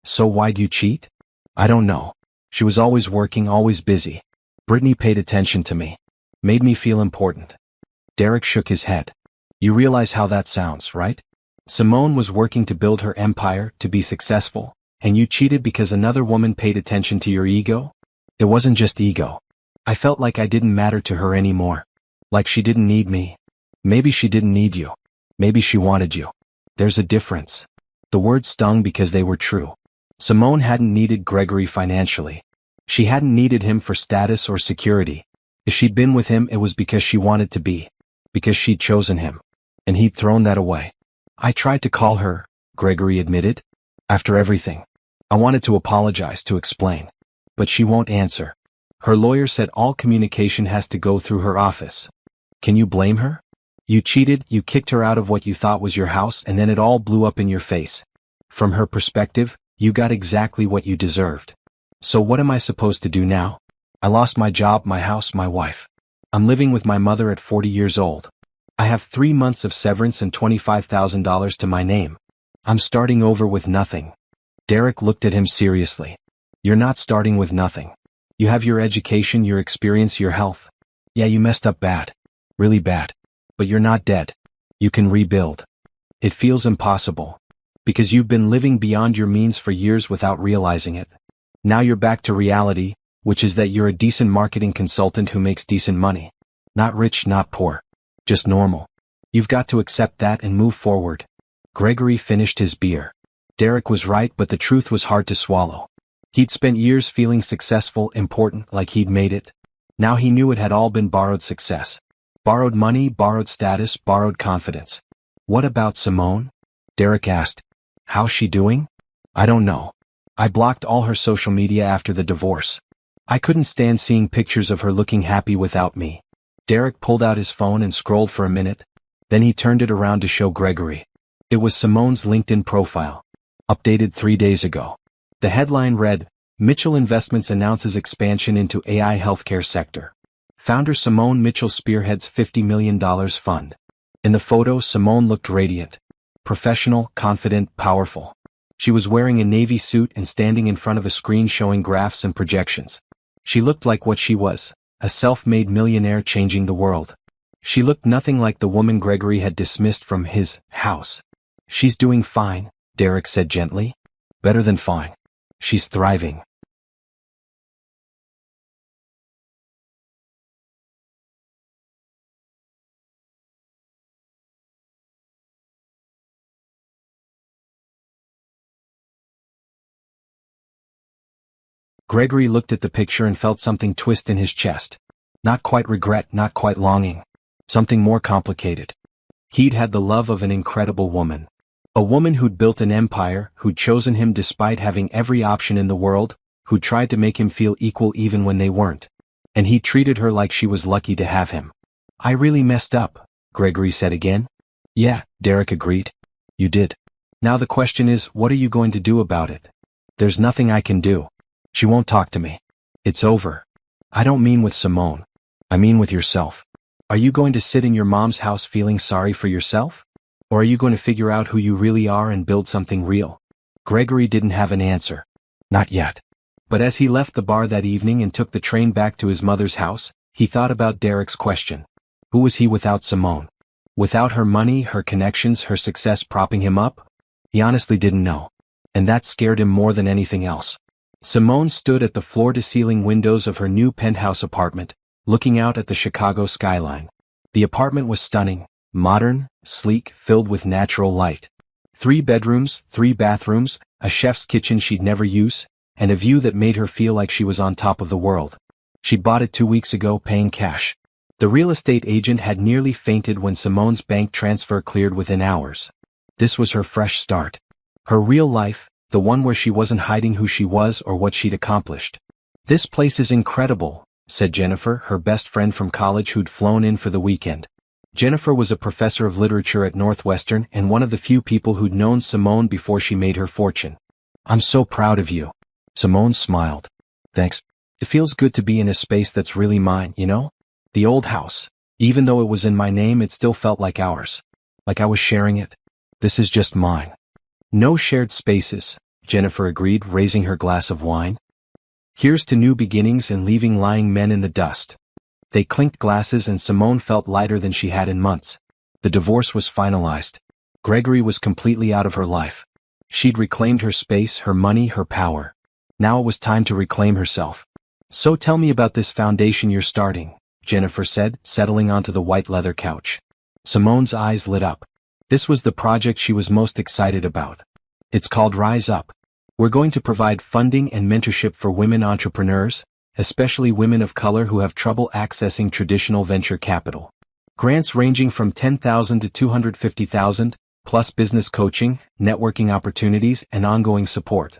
So why'd you cheat? I don't know. She was always working, always busy. Brittany paid attention to me. Made me feel important. Derek shook his head. You realize how that sounds, right? Simone was working to build her empire, to be successful, and you cheated because another woman paid attention to your ego? It wasn't just ego. I felt like I didn't matter to her anymore. Like she didn't need me. Maybe she didn't need you. Maybe she wanted you. There's a difference. The words stung because they were true. Simone hadn't needed Gregory financially. She hadn't needed him for status or security. If she'd been with him, it was because she wanted to be. Because she'd chosen him. And he'd thrown that away. I tried to call her, Gregory admitted. After everything. I wanted to apologize, to explain. But she won't answer. Her lawyer said all communication has to go through her office. Can you blame her? You cheated, you kicked her out of what you thought was your house, and then it all blew up in your face. From her perspective, you got exactly what you deserved. So what am I supposed to do now? I lost my job, my house, my wife. I'm living with my mother at 40 years old. I have 3 months of severance and $25,000 to my name. I'm starting over with nothing. Derek looked at him seriously. You're not starting with nothing. You have your education, your experience, your health. Yeah, you messed up bad. Really bad. But you're not dead. You can rebuild. It feels impossible. Because you've been living beyond your means for years without realizing it. Now you're back to reality, which is that you're a decent marketing consultant who makes decent money. Not rich, not poor. Just normal. You've got to accept that and move forward. Gregory finished his beer. Derek was right, but the truth was hard to swallow. He'd spent years feeling successful, important, like he'd made it. Now he knew it had all been borrowed success. Borrowed money, borrowed status, borrowed confidence. What about Simone? Derek asked. How's she doing? I don't know. I blocked all her social media after the divorce. I couldn't stand seeing pictures of her looking happy without me. Derek pulled out his phone and scrolled for a minute. Then he turned it around to show Gregory. It was Simone's LinkedIn profile. Updated 3 days ago. The headline read, Mitchell Investments announces expansion into AI healthcare sector. Founder Simone Mitchell spearheads $50 million fund. In the photo, Simone looked radiant. Professional, confident, powerful. She was wearing a navy suit and standing in front of a screen showing graphs and projections. She looked like what she was, a self-made millionaire changing the world. She looked nothing like the woman Gregory had dismissed from his house. She's doing fine, Derek said gently. Better than fine. She's thriving. Gregory looked at the picture and felt something twist in his chest. Not quite regret, not quite longing. Something more complicated. He'd had the love of an incredible woman. A woman who'd built an empire, who'd chosen him despite having every option in the world, who'd tried to make him feel equal even when they weren't. And he treated her like she was lucky to have him. I really messed up, Gregory said again. Yeah, Derek agreed. You did. Now the question is, what are you going to do about it? There's nothing I can do. She won't talk to me. It's over. I don't mean with Simone. I mean with yourself. Are you going to sit in your mom's house feeling sorry for yourself? Or are you going to figure out who you really are and build something real? Gregory didn't have an answer. Not yet. But as he left the bar that evening and took the train back to his mother's house, he thought about Derek's question. Who was he without Simone? Without her money, her connections, her success propping him up? He honestly didn't know. And that scared him more than anything else. Simone stood at the floor-to-ceiling windows of her new penthouse apartment, looking out at the Chicago skyline. The apartment was stunning, modern, sleek, filled with natural light. 3 bedrooms, 3 bathrooms, a chef's kitchen she'd never use, and a view that made her feel like she was on top of the world. She'd bought it 2 weeks ago, paying cash. The real estate agent had nearly fainted when Simone's bank transfer cleared within hours. This was her fresh start. Her real life, the one where she wasn't hiding who she was or what she'd accomplished. "This place is incredible," said Jennifer, her best friend from college who'd flown in for the weekend. Jennifer was a professor of literature at Northwestern and one of the few people who'd known Simone before she made her fortune. "I'm so proud of you." Simone smiled. "Thanks. It feels good to be in a space that's really mine, you know? The old house. Even though it was in my name, it still felt like ours. Like I was sharing it. This is just mine." "No shared spaces," Jennifer agreed, raising her glass of wine. "Here's to new beginnings and leaving lying men in the dust." They clinked glasses and Simone felt lighter than she had in months. The divorce was finalized. Gregory was completely out of her life. She'd reclaimed her space, her money, her power. Now it was time to reclaim herself. "So tell me about this foundation you're starting," Jennifer said, settling onto the white leather couch. Simone's eyes lit up. This was the project she was most excited about. "It's called Rise Up. We're going to provide funding and mentorship for women entrepreneurs, especially women of color who have trouble accessing traditional venture capital. Grants ranging from $10,000 to $250,000, plus business coaching, networking opportunities, and ongoing support."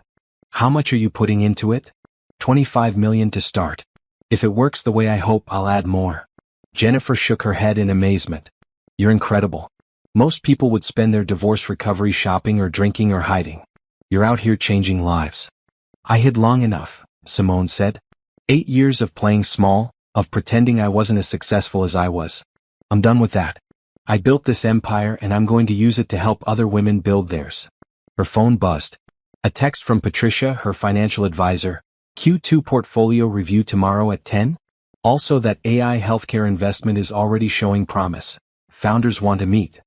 "How much are you putting into it?" $25 million to start. If it works the way I hope, I'll add more." Jennifer shook her head in amazement. "You're incredible. Most people would spend their divorce recovery shopping or drinking or hiding. You're out here changing lives." "I hid long enough," Simone said. 8 years of playing small, of pretending I wasn't as successful as I was. I'm done with that. I built this empire and I'm going to use it to help other women build theirs." Her phone buzzed. A text from Patricia, her financial advisor. "Q2 portfolio review tomorrow at 10? Also that AI healthcare investment is already showing promise. Founders want to meet."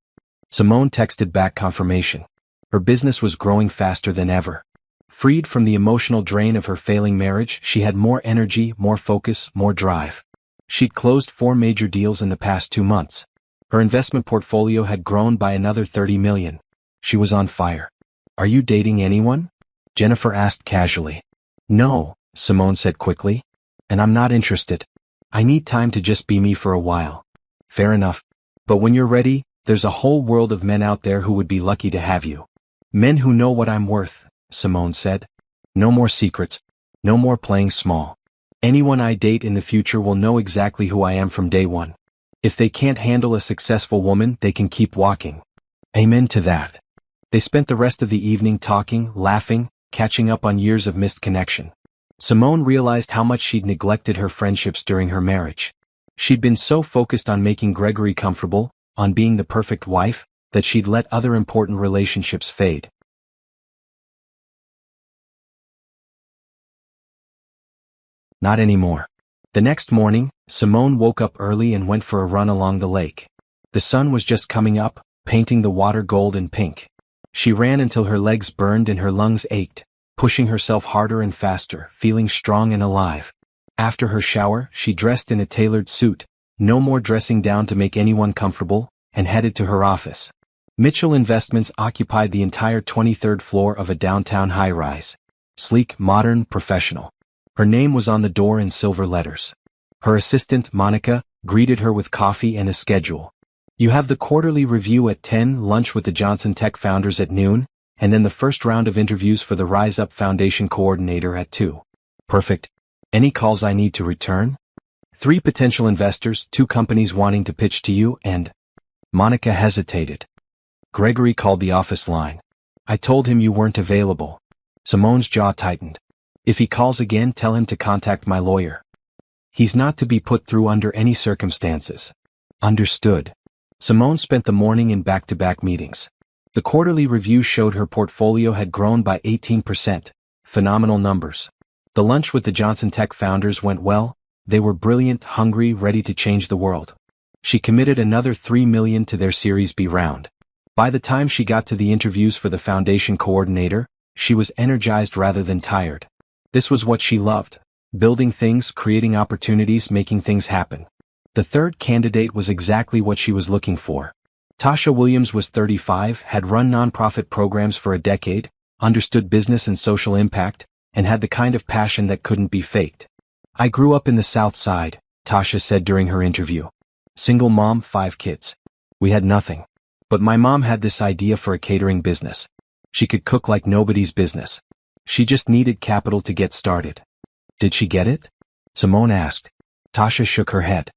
Simone texted back confirmation. Her business was growing faster than ever. Freed from the emotional drain of her failing marriage, she had more energy, more focus, more drive. She'd closed 4 major deals in the past 2 months. Her investment portfolio had grown by another $30 million. She was on fire. "Are you dating anyone?" Jennifer asked casually. "No," Simone said quickly. "And I'm not interested. I need time to just be me for a while." "Fair enough. But when you're ready, there's a whole world of men out there who would be lucky to have you. Men who know what I'm worth," Simone said. "No more secrets. No more playing small. Anyone I date in the future will know exactly who I am from day one. If they can't handle a successful woman, they can keep walking." "Amen to that." They spent the rest of the evening talking, laughing, catching up on years of missed connection. Simone realized how much she'd neglected her friendships during her marriage. She'd been so focused on making Gregory comfortable, on being the perfect wife, that she'd let other important relationships fade. Not anymore. The next morning, Simone woke up early and went for a run along the lake. The sun was just coming up, painting the water gold and pink. She ran until her legs burned and her lungs ached, pushing herself harder and faster, feeling strong and alive. After her shower, she dressed in a tailored suit, no more dressing down to make anyone comfortable, and headed to her office. Mitchell Investments occupied the entire 23rd floor of a downtown high-rise. Sleek, modern, professional. Her name was on the door in silver letters. Her assistant, Monica, greeted her with coffee and a schedule. "You have the quarterly review at 10, lunch with the Johnson Tech founders at noon, and then the first round of interviews for the Rise Up Foundation coordinator at 2. "Perfect. Any calls I need to return?" 3 potential investors, 2 companies wanting to pitch to you, and... Monica hesitated. Gregory called the office line. "I told him you weren't available." Simone's jaw tightened. "If he calls again, tell him to contact my lawyer. He's not to be put through under any circumstances." "Understood." Simone spent the morning in back-to-back meetings. The quarterly review showed her portfolio had grown by 18%. Phenomenal numbers. The lunch with the Johnson Tech founders went well. They were brilliant, hungry, ready to change the world. She committed another $3 million to their Series B round. By the time she got to the interviews for the foundation coordinator, she was energized rather than tired. This was what she loved. Building things, creating opportunities, making things happen. The third candidate was exactly what she was looking for. Tasha Williams was 35, had run nonprofit programs for a decade, understood business and social impact, and had the kind of passion that couldn't be faked. I grew up in the South Side, Tasha said during her interview. Single mom, 5 kids. We had nothing. But my mom had this idea for a catering business. She could cook like nobody's business. She just needed capital to get started. Did she get it? Simone asked. Tasha shook her head.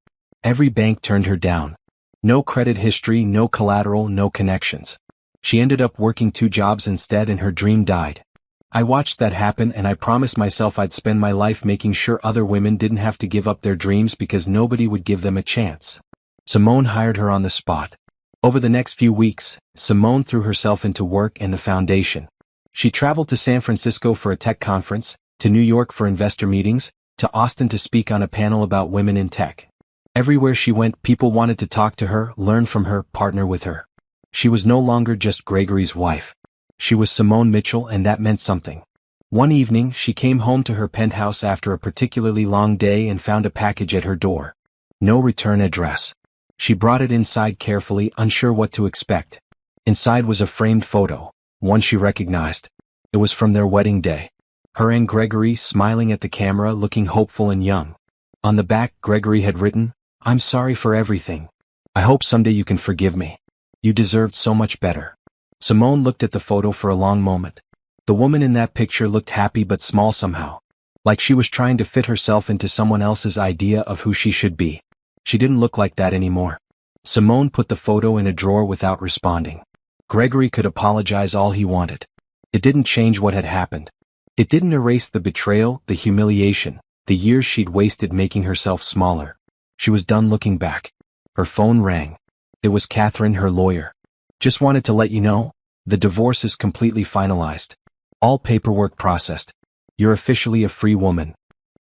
Every bank turned her down. No credit history, no collateral, no connections. She ended up working 2 jobs instead and her dream died. I watched that happen and I promised myself I'd spend my life making sure other women didn't have to give up their dreams because nobody would give them a chance. Simone hired her on the spot. Over the next few weeks, Simone threw herself into work and the foundation. She traveled to San Francisco for a tech conference, to New York for investor meetings, to Austin to speak on a panel about women in tech. Everywhere she went, people wanted to talk to her, learn from her, partner with her. She was no longer just Gregory's wife. She was Simone Mitchell, and that meant something. One evening, she came home to her penthouse after a particularly long day and found a package at her door. No return address. She brought it inside carefully, unsure what to expect. Inside was a framed photo, one she recognized. It was from their wedding day. Her and Gregory smiling at the camera, looking hopeful and young. On the back, Gregory had written, "I'm sorry for everything. I hope someday you can forgive me. You deserved so much better." Simone looked at the photo for a long moment. The woman in that picture looked happy but small somehow. Like she was trying to fit herself into someone else's idea of who she should be. She didn't look like that anymore. Simone put the photo in a drawer without responding. Gregory could apologize all he wanted. It didn't change what had happened. It didn't erase the betrayal, the humiliation, the years she'd wasted making herself smaller. She was done looking back. Her phone rang. It was Catherine, her lawyer. "Just wanted to let you know, the divorce is completely finalized. All paperwork processed. You're officially a free woman."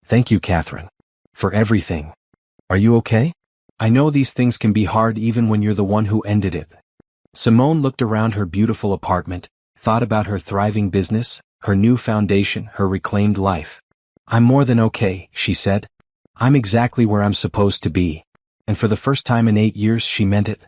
"Thank you, Catherine. For everything. Are you okay? I know these things can be hard even when you're the one who ended it." Simone looked around her beautiful apartment, thought about her thriving business, her new foundation, her reclaimed life. "I'm more than okay," she said. "I'm exactly where I'm supposed to be." And for the first time in 8 years, she meant it.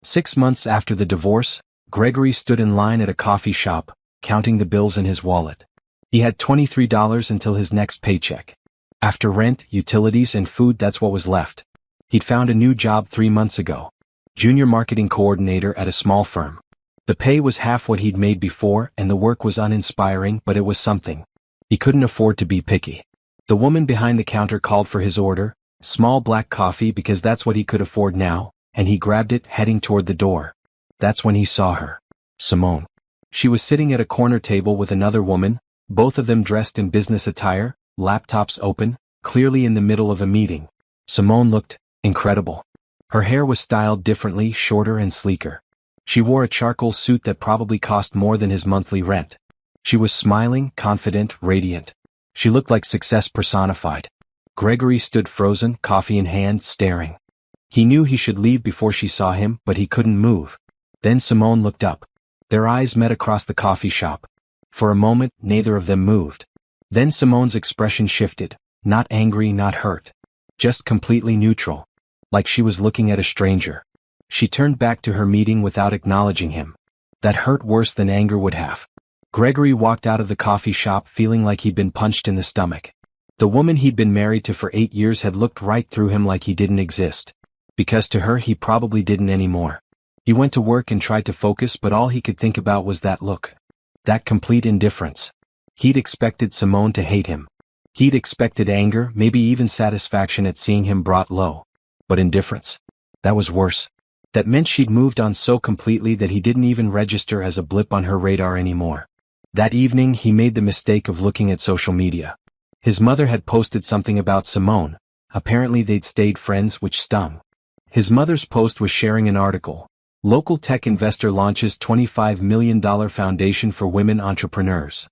6 months after the divorce, Gregory stood in line at a coffee shop, counting the bills in his wallet. He had $23 until his next paycheck. After rent, utilities, and food, that's what was left. He'd found a new job 3 months ago. Junior marketing coordinator at a small firm. The pay was half what he'd made before, and the work was uninspiring, but it was something. He couldn't afford to be picky. The woman behind the counter called for his order, small black coffee, because that's what he could afford now, and he grabbed it, heading toward the door. That's when he saw her. Simone. She was sitting at a corner table with another woman, both of them dressed in business attire, laptops open, clearly in the middle of a meeting. Simone looked incredible. Her hair was styled differently, shorter and sleeker. She wore a charcoal suit that probably cost more than his monthly rent. She was smiling, confident, radiant. She looked like success personified. Gregory stood frozen, coffee in hand, staring. He knew he should leave before she saw him, but he couldn't move. Then Simone looked up. Their eyes met across the coffee shop. For a moment, neither of them moved. Then Simone's expression shifted, not angry, not hurt. Just completely neutral. Like she was looking at a stranger. She turned back to her meeting without acknowledging him. That hurt worse than anger would have. Gregory walked out of the coffee shop feeling like he'd been punched in the stomach. The woman he'd been married to for 8 years had looked right through him like he didn't exist. Because to her he probably didn't anymore. He went to work and tried to focus, but all he could think about was that look. That complete indifference. He'd expected Simone to hate him. He'd expected anger, maybe even satisfaction at seeing him brought low. But indifference? That was worse. That meant she'd moved on so completely that he didn't even register as a blip on her radar anymore. That evening he made the mistake of looking at social media. His mother had posted something about Simone. Apparently they'd stayed friends, which stung. His mother's post was sharing an article. Local tech investor launches $25 million foundation for women entrepreneurs.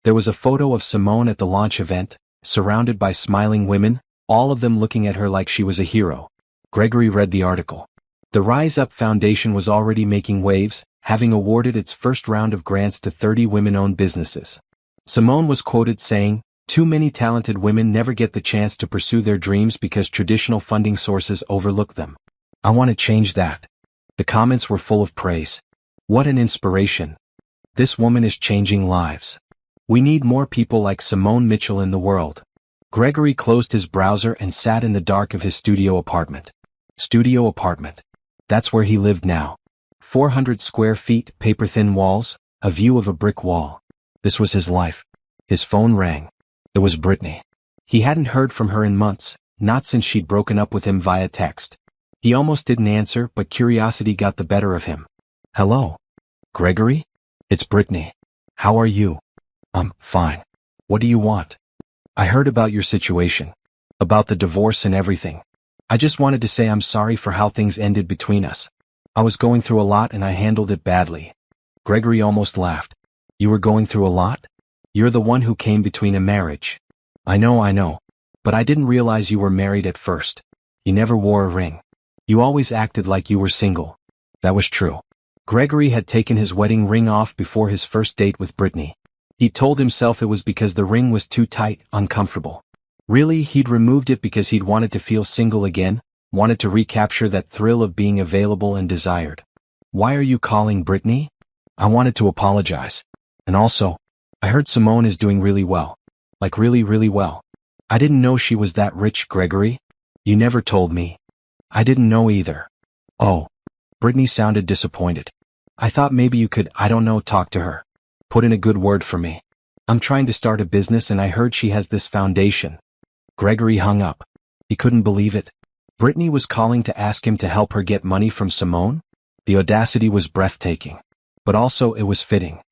There was a photo of Simone at the launch event, surrounded by smiling women, all of them looking at her like she was a hero. Gregory read the article. The Rise Up Foundation was already making waves, having awarded its first round of grants to 30 women-owned businesses. Simone was quoted saying, "Too many talented women never get the chance to pursue their dreams because traditional funding sources overlook them. I want to change that." The comments were full of praise. What an inspiration. This woman is changing lives. We need more people like Simone Mitchell in the world. Gregory closed his browser and sat in the dark of his studio apartment. Studio apartment. That's where he lived now. 400 square feet, paper-thin walls, a view of a brick wall. This was his life. His phone rang. It was Brittany. He hadn't heard from her in months, not since she'd broken up with him via text. He almost didn't answer, but curiosity got the better of him. Hello? Gregory? It's Brittany. How are you? I'm fine. What do you want? I heard about your situation. About the divorce and everything. I just wanted to say I'm sorry for how things ended between us. I was going through a lot and I handled it badly. Gregory almost laughed. You were going through a lot? You're the one who came between a marriage. I know. But I didn't realize you were married at first. You never wore a ring. You always acted like you were single. That was true. Gregory had taken his wedding ring off before his first date with Brittany. He told himself it was because the ring was too tight, uncomfortable. Really, he'd removed it because he'd wanted to feel single again, wanted to recapture that thrill of being available and desired. Why are you calling Brittany? I wanted to apologize. And also, I heard Simone is doing really well. Like really, really well. I didn't know she was that rich, Gregory. You never told me. I didn't know either. Oh. Brittany sounded disappointed. I thought maybe you could, talk to her. Put in a good word for me. I'm trying to start a business and I heard she has this foundation. Gregory hung up. He couldn't believe it. Brittany was calling to ask him to help her get money from Simone? The audacity was breathtaking. But also it was fitting.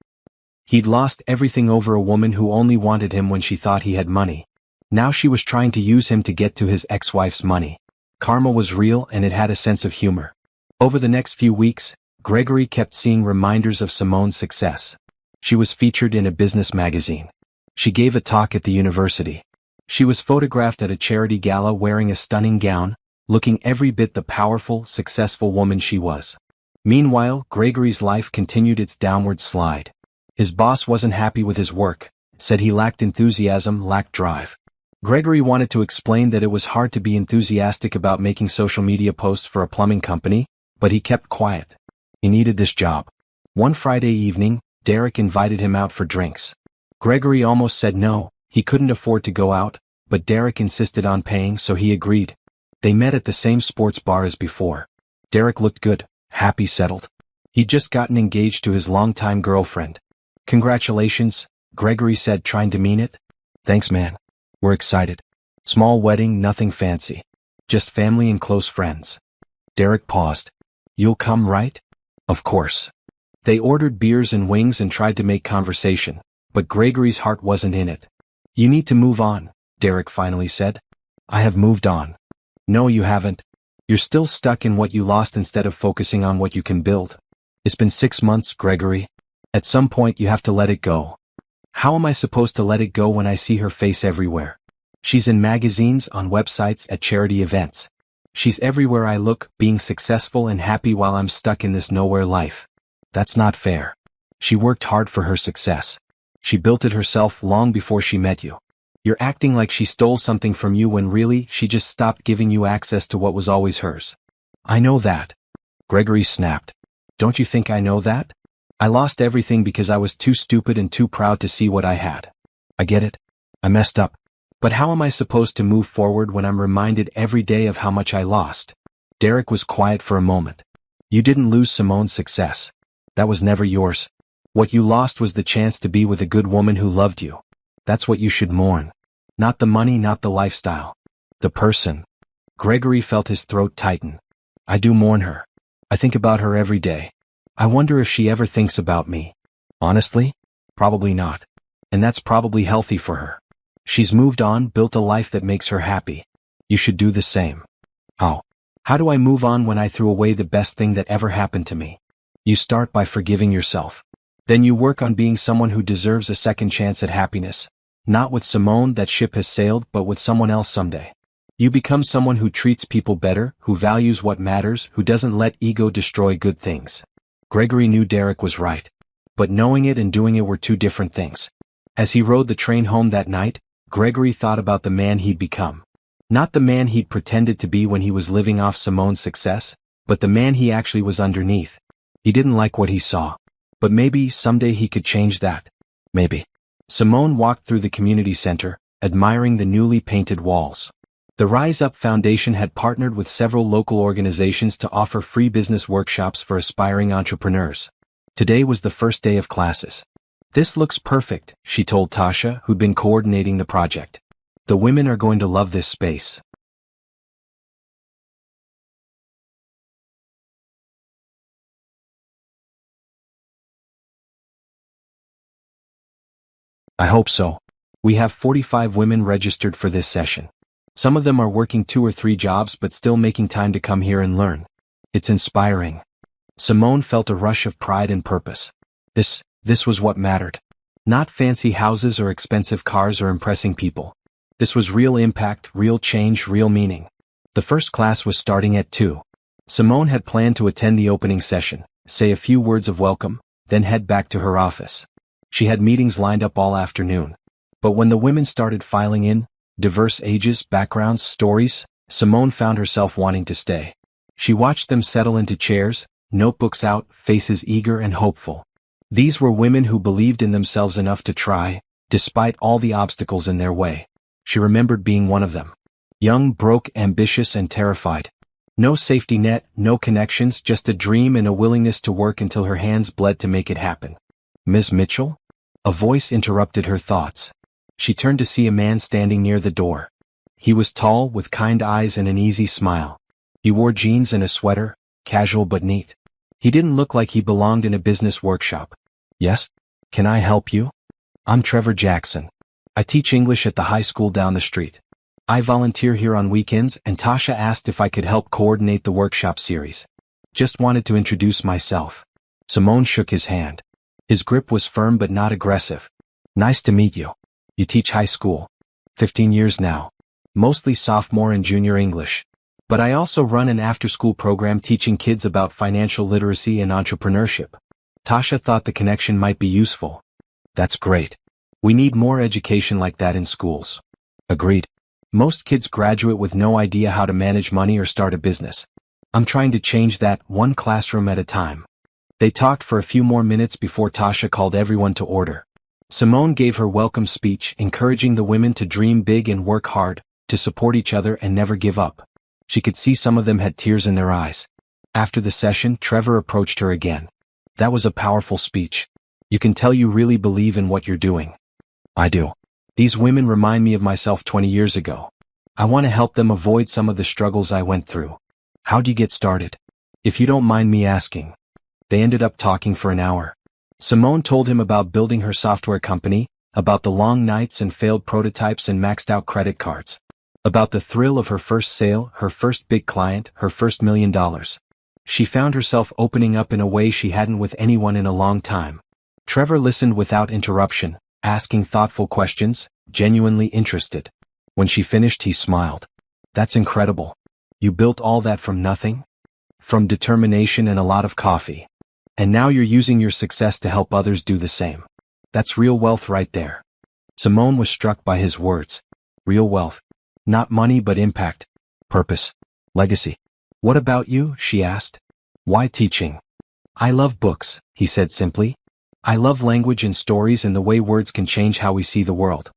He'd lost everything over a woman who only wanted him when she thought he had money. Now she was trying to use him to get to his ex-wife's money. Karma was real and it had a sense of humor. Over the next few weeks, Gregory kept seeing reminders of Simone's success. She was featured in a business magazine. She gave a talk at the university. She was photographed at a charity gala wearing a stunning gown, looking every bit the powerful, successful woman she was. Meanwhile, Gregory's life continued its downward slide. His boss wasn't happy with his work, said he lacked enthusiasm, lacked drive. Gregory wanted to explain that it was hard to be enthusiastic about making social media posts for a plumbing company, but he kept quiet. He needed this job. One Friday evening, Derek invited him out for drinks. Gregory almost said no, he couldn't afford to go out, but Derek insisted on paying, so he agreed. They met at the same sports bar as before. Derek looked good, happy, settled. He'd just gotten engaged to his longtime girlfriend. Congratulations, Gregory said, trying to mean it. Thanks, man. We're excited. Small wedding, nothing fancy. Just family and close friends. Derek paused. You'll come, right? Of course. They ordered beers and wings and tried to make conversation, but Gregory's heart wasn't in it. You need to move on, Derek finally said. I have moved on. No, you haven't. You're still stuck in what you lost instead of focusing on what you can build. It's been 6 months, Gregory. At some point you have to let it go. How am I supposed to let it go when I see her face everywhere? She's in magazines, on websites, at charity events. She's everywhere I look, being successful and happy while I'm stuck in this nowhere life. That's not fair. She worked hard for her success. She built it herself long before she met you. You're acting like she stole something from you when really, she just stopped giving you access to what was always hers. I know that. Gregory snapped. Don't you think I know that? I lost everything because I was too stupid and too proud to see what I had. I get it. I messed up. But how am I supposed to move forward when I'm reminded every day of how much I lost? Derek was quiet for a moment. You didn't lose Simone's success. That was never yours. What you lost was the chance to be with a good woman who loved you. That's what you should mourn. Not the money, not the lifestyle. The person. Gregory felt his throat tighten. I do mourn her. I think about her every day. I wonder if she ever thinks about me. Honestly? Probably not. And that's probably healthy for her. She's moved on, built a life that makes her happy. You should do the same. How? How do I move on when I threw away the best thing that ever happened to me? You start by forgiving yourself. Then you work on being someone who deserves a second chance at happiness. Not with Simone, that ship has sailed, but with someone else someday. You become someone who treats people better, who values what matters, who doesn't let ego destroy good things. Gregory knew Derek was right. But knowing it and doing it were two different things. As he rode the train home that night, Gregory thought about the man he'd become. Not the man he'd pretended to be when he was living off Simone's success, but the man he actually was underneath. He didn't like what he saw. But maybe someday he could change that. Maybe. Simone walked through the community center, admiring the newly painted walls. The Rise Up Foundation had partnered with several local organizations to offer free business workshops for aspiring entrepreneurs. Today was the first day of classes. "This looks perfect," she told Tasha, who'd been coordinating the project. "The women are going to love this space." "I hope so. We have 45 women registered for this session. Some of them are working 2 or 3 jobs but still making time to come here and learn. It's inspiring." Simone felt a rush of pride and purpose. This was what mattered. Not fancy houses or expensive cars or impressing people. This was real impact, real change, real meaning. The first class was starting at 2. Simone had planned to attend the opening session, say a few words of welcome, then head back to her office. She had meetings lined up all afternoon. But when the women started filing in, diverse ages, backgrounds, stories, Simone found herself wanting to stay. She watched them settle into chairs, notebooks out, faces eager and hopeful. These were women who believed in themselves enough to try, despite all the obstacles in their way. She remembered being one of them. Young, broke, ambitious, and terrified. No safety net, no connections, just a dream and a willingness to work until her hands bled to make it happen. "Ms. Mitchell?" A voice interrupted her thoughts. She turned to see a man standing near the door. He was tall, with kind eyes and an easy smile. He wore jeans and a sweater, casual but neat. He didn't look like he belonged in a business workshop. "Yes? Can I help you?" "I'm Trevor Jackson. I teach English at the high school down the street. I volunteer here on weekends, and Tasha asked if I could help coordinate the workshop series. Just wanted to introduce myself." Simone shook his hand. His grip was firm but not aggressive. "Nice to meet you. You teach high school." 15 years now. Mostly sophomore and junior English. "But I also run an after-school program teaching kids about financial literacy and entrepreneurship." Tasha thought the connection might be useful. "That's great. We need more education like that in schools." "Agreed. Most kids graduate with no idea how to manage money or start a business. I'm trying to change that, one classroom at a time." They talked for a few more minutes before Tasha called everyone to order. Simone gave her welcome speech, encouraging the women to dream big and work hard, to support each other and never give up. She could see some of them had tears in their eyes. After the session, Trevor approached her again. "That was a powerful speech. You can tell you really believe in what you're doing." "I do. These women remind me of myself 20 years ago. I want to help them avoid some of the struggles I went through." "How'd you get started?" "If you don't mind me asking." They ended up talking for an hour. Simone told him about building her software company, about the long nights and failed prototypes and maxed out credit cards, about the thrill of her first sale, her first big client, her first $1 million. She found herself opening up in a way she hadn't with anyone in a long time. Trevor listened without interruption, asking thoughtful questions, genuinely interested. When she finished, he smiled. "That's incredible. You built all that from nothing?" "From determination and a lot of coffee. And now you're using your success to help others do the same. That's real wealth right there." Simone was struck by his words. Real wealth. Not money but impact. Purpose. Legacy. "What about you?" she asked. "Why teaching?" "I love books," he said simply. "I love language and stories and the way words can change how we see the world.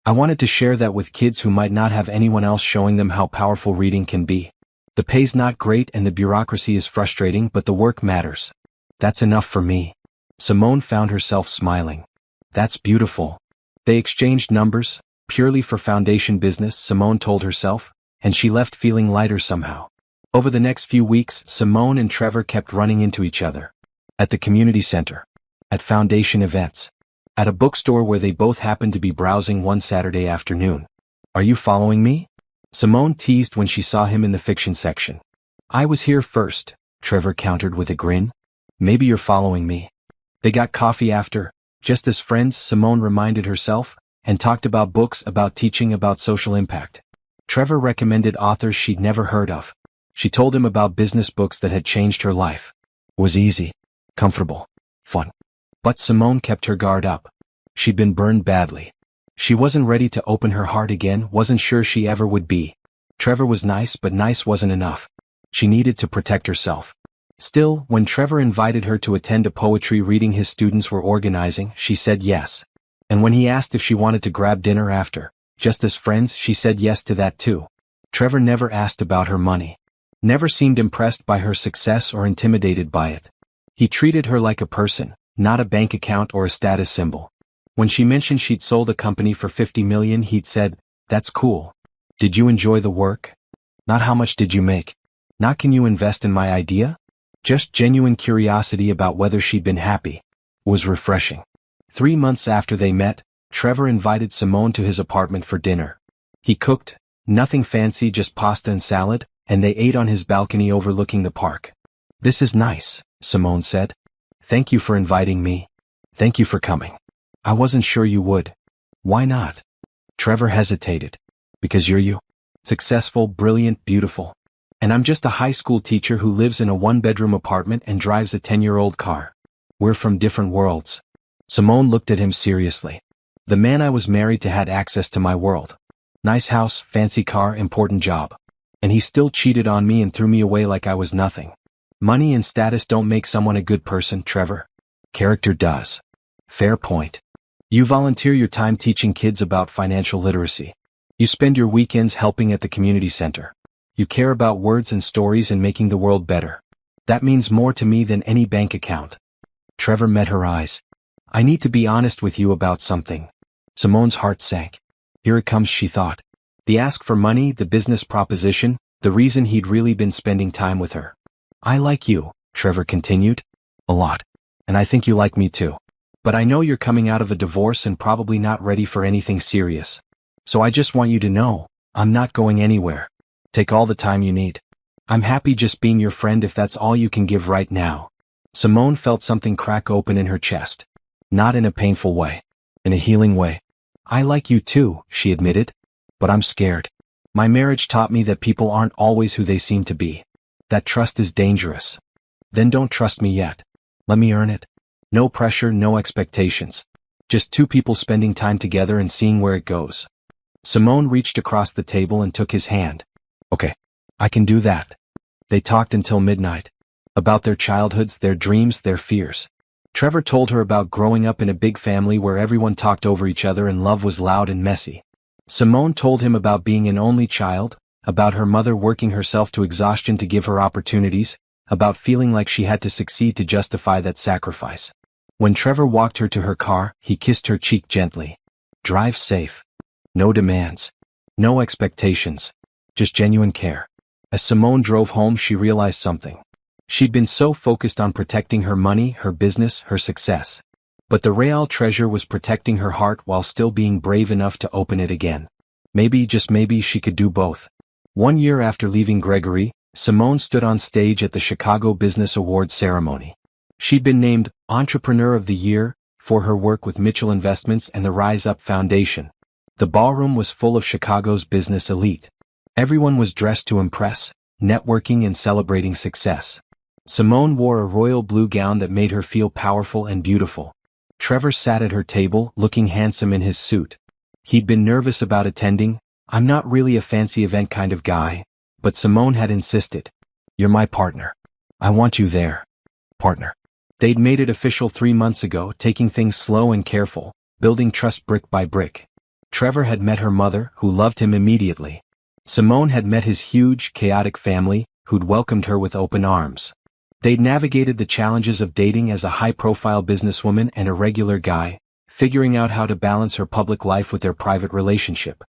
I wanted to share that with kids who might not have anyone else showing them how powerful reading can be. The pay's not great and the bureaucracy is frustrating, but the work matters. That's enough for me." Simone found herself smiling. "That's beautiful." They exchanged numbers, purely for foundation business, Simone told herself, and she left feeling lighter somehow. Over the next few weeks, Simone and Trevor kept running into each other. At the community center. At foundation events. At a bookstore where they both happened to be browsing one Saturday afternoon. "Are you following me?" Simone teased when she saw him in the fiction section. "I was here first," Trevor countered with a grin. "Maybe you're following me." They got coffee after, just as friends, Simone reminded herself, and talked about books, about teaching, about social impact. Trevor recommended authors she'd never heard of. She told him about business books that had changed her life. It was easy, comfortable, fun. But Simone kept her guard up. She'd been burned badly. She wasn't ready to open her heart again, wasn't sure she ever would be. Trevor was nice, but nice wasn't enough. She needed to protect herself. Still, when Trevor invited her to attend a poetry reading his students were organizing, she said yes. And when he asked if she wanted to grab dinner after, just as friends, she said yes to that too. Trevor never asked about her money. Never seemed impressed by her success or intimidated by it. He treated her like a person, not a bank account or a status symbol. When she mentioned she'd sold a company for $50 million, he'd said, "That's cool. Did you enjoy the work? Not how much did you make? Not can you invest in my idea?" Just genuine curiosity about whether she'd been happy. Was refreshing. 3 months after they met, Trevor invited Simone to his apartment for dinner. He cooked, nothing fancy, just pasta and salad, and they ate on his balcony overlooking the park. "This is nice," Simone said. "Thank you for inviting me. Thank you for coming. I wasn't sure you would." "Why not?" Trevor hesitated. "Because you're you. Successful, brilliant, beautiful. And I'm just a high school teacher who lives in a 1-bedroom apartment and drives a 10-year-old car. We're from different worlds." Simone looked at him seriously. "The man I was married to had access to my world. Nice house, fancy car, important job. And he still cheated on me and threw me away like I was nothing. Money and status don't make someone a good person, Trevor. Character does." "Fair point. You volunteer your time teaching kids about financial literacy. You spend your weekends helping at the community center. You care about words and stories and making the world better. That means more to me than any bank account." Trevor met her eyes. "I need to be honest with you about something." Simone's heart sank. Here it comes, she thought. The ask for money, the business proposition, the reason he'd really been spending time with her. "I like you," Trevor continued. "A lot. And I think you like me too. But I know you're coming out of a divorce and probably not ready for anything serious. So I just want you to know, I'm not going anywhere. Take all the time you need. I'm happy just being your friend if that's all you can give right now." Simone felt something crack open in her chest. Not in a painful way. In a healing way. "I like you too," she admitted. "But I'm scared. My marriage taught me that people aren't always who they seem to be. That trust is dangerous." "Then don't trust me yet. Let me earn it. No pressure, no expectations. Just two people spending time together and seeing where it goes." Simone reached across the table and took his hand. "Okay. I can do that." They talked until midnight. About their childhoods, their dreams, their fears. Trevor told her about growing up in a big family where everyone talked over each other and love was loud and messy. Simone told him about being an only child, about her mother working herself to exhaustion to give her opportunities, about feeling like she had to succeed to justify that sacrifice. When Trevor walked her to her car, he kissed her cheek gently. "Drive safe. No demands. No expectations. Just genuine care." As Simone drove home, she realized something. She'd been so focused on protecting her money, her business, her success. But the real treasure was protecting her heart while still being brave enough to open it again. Maybe, just maybe, she could do both. 1 year after leaving Gregory, Simone stood on stage at the Chicago Business Awards ceremony. She'd been named Entrepreneur of the Year for her work with Mitchell Investments and the Rise Up Foundation. The ballroom was full of Chicago's business elite. Everyone was dressed to impress, networking and celebrating success. Simone wore a royal blue gown that made her feel powerful and beautiful. Trevor sat at her table, looking handsome in his suit. He'd been nervous about attending. "I'm not really a fancy event kind of guy," but Simone had insisted. "You're my partner. I want you there." Partner. They'd made it official 3 months ago, taking things slow and careful, building trust brick by brick. Trevor had met her mother, who loved him immediately. Simone had met his huge, chaotic family, who'd welcomed her with open arms. They'd navigated the challenges of dating as a high-profile businesswoman and a regular guy, figuring out how to balance her public life with their private relationship.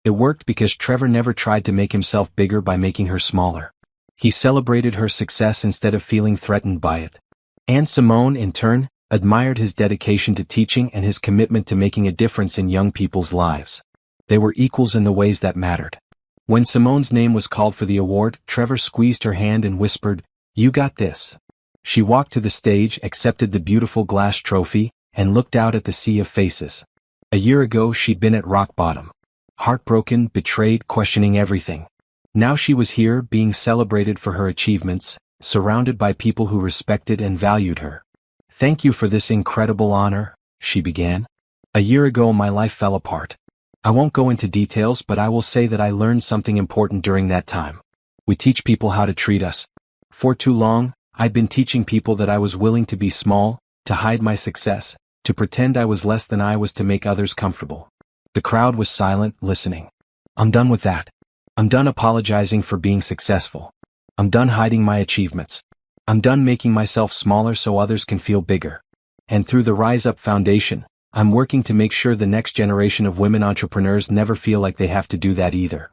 It worked because Trevor never tried to make himself bigger by making her smaller. He celebrated her success instead of feeling threatened by it. And Simone, in turn, admired his dedication to teaching and his commitment to making a difference in young people's lives. They were equals in the ways that mattered. When Simone's name was called for the award, Trevor squeezed her hand and whispered, "You got this." She walked to the stage, accepted the beautiful glass trophy, and looked out at the sea of faces. A year ago she'd been at rock bottom. Heartbroken, betrayed, questioning everything. Now she was here, being celebrated for her achievements, surrounded by people who respected and valued her. "Thank you for this incredible honor," she began. "A year ago my life fell apart. I won't go into details, but I will say that I learned something important during that time. We teach people how to treat us. For too long, I'd been teaching people that I was willing to be small, to hide my success, To pretend I was less than I was to make others comfortable. The crowd was silent, listening. I'm done with that. I'm done apologizing for being successful. I'm done hiding my achievements. I'm done making myself smaller so others can feel bigger. And through the Rise Up Foundation, I'm working to make sure the next generation of women entrepreneurs never feel like they have to do that either.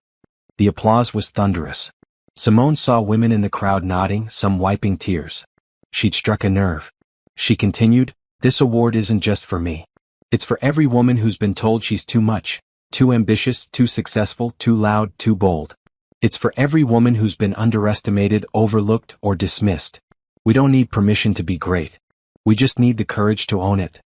The applause was thunderous. Simone saw women in the crowd nodding, some wiping tears. She'd struck a nerve. She continued, "This award isn't just for me. It's for every woman who's been told she's too much, too ambitious, too successful, too loud, too bold. It's for every woman who's been underestimated, overlooked, or dismissed. We don't need permission to be great. We just need the courage to own it."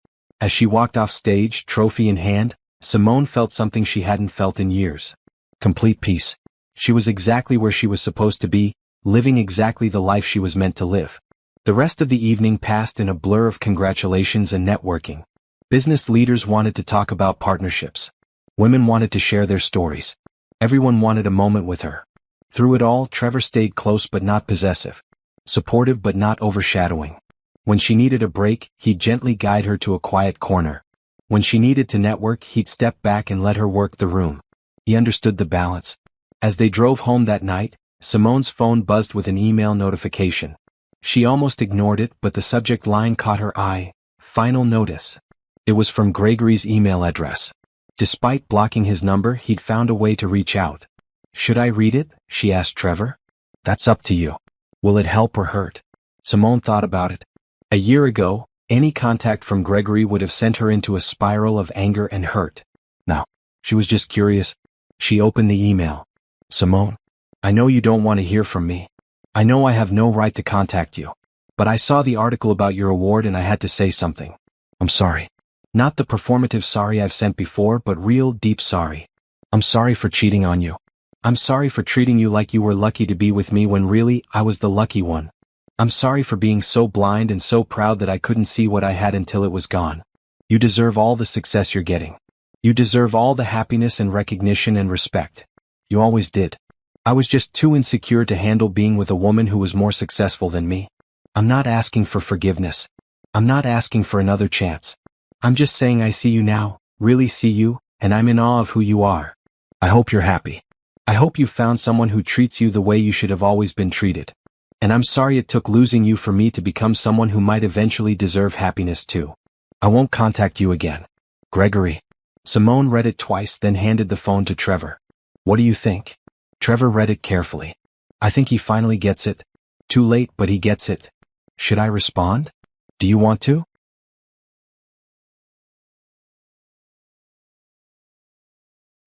As she walked off stage, trophy in hand, Simone felt something she hadn't felt in years. Complete peace. She was exactly where she was supposed to be, living exactly the life she was meant to live. The rest of the evening passed in a blur of congratulations and networking. Business leaders wanted to talk about partnerships. Women wanted to share their stories. Everyone wanted a moment with her. Through it all, Trevor stayed close but not possessive. Supportive but not overshadowing. When she needed a break, he'd gently guide her to a quiet corner. When she needed to network, he'd step back and let her work the room. He understood the balance. As they drove home that night, Simone's phone buzzed with an email notification. She almost ignored it, but the subject line caught her eye. Final notice. It was from Gregory's email address. Despite blocking his number, he'd found a way to reach out. "Should I read it?" she asked Trevor. "That's up to you. Will it help or hurt?" Simone thought about it. A year ago, any contact from Gregory would have sent her into a spiral of anger and hurt. Now, she was just curious. She opened the email. "Simone, I know you don't want to hear from me. I know I have no right to contact you. But I saw the article about your award and I had to say something. I'm sorry. Not the performative sorry I've sent before, but real deep sorry. I'm sorry for cheating on you. I'm sorry for treating you like you were lucky to be with me when really, I was the lucky one. I'm sorry for being so blind and so proud that I couldn't see what I had until it was gone. You deserve all the success you're getting. You deserve all the happiness and recognition and respect. You always did. I was just too insecure to handle being with a woman who was more successful than me. I'm not asking for forgiveness. I'm not asking for another chance. I'm just saying I see you now, really see you, and I'm in awe of who you are. I hope you're happy. I hope you found someone who treats you the way you should have always been treated. And I'm sorry it took losing you for me to become someone who might eventually deserve happiness too. I won't contact you again. Gregory." Simone read it twice, then handed the phone to Trevor. "What do you think?" Trevor read it carefully. "I think he finally gets it. Too late, but he gets it. Should I respond? Do you want to?"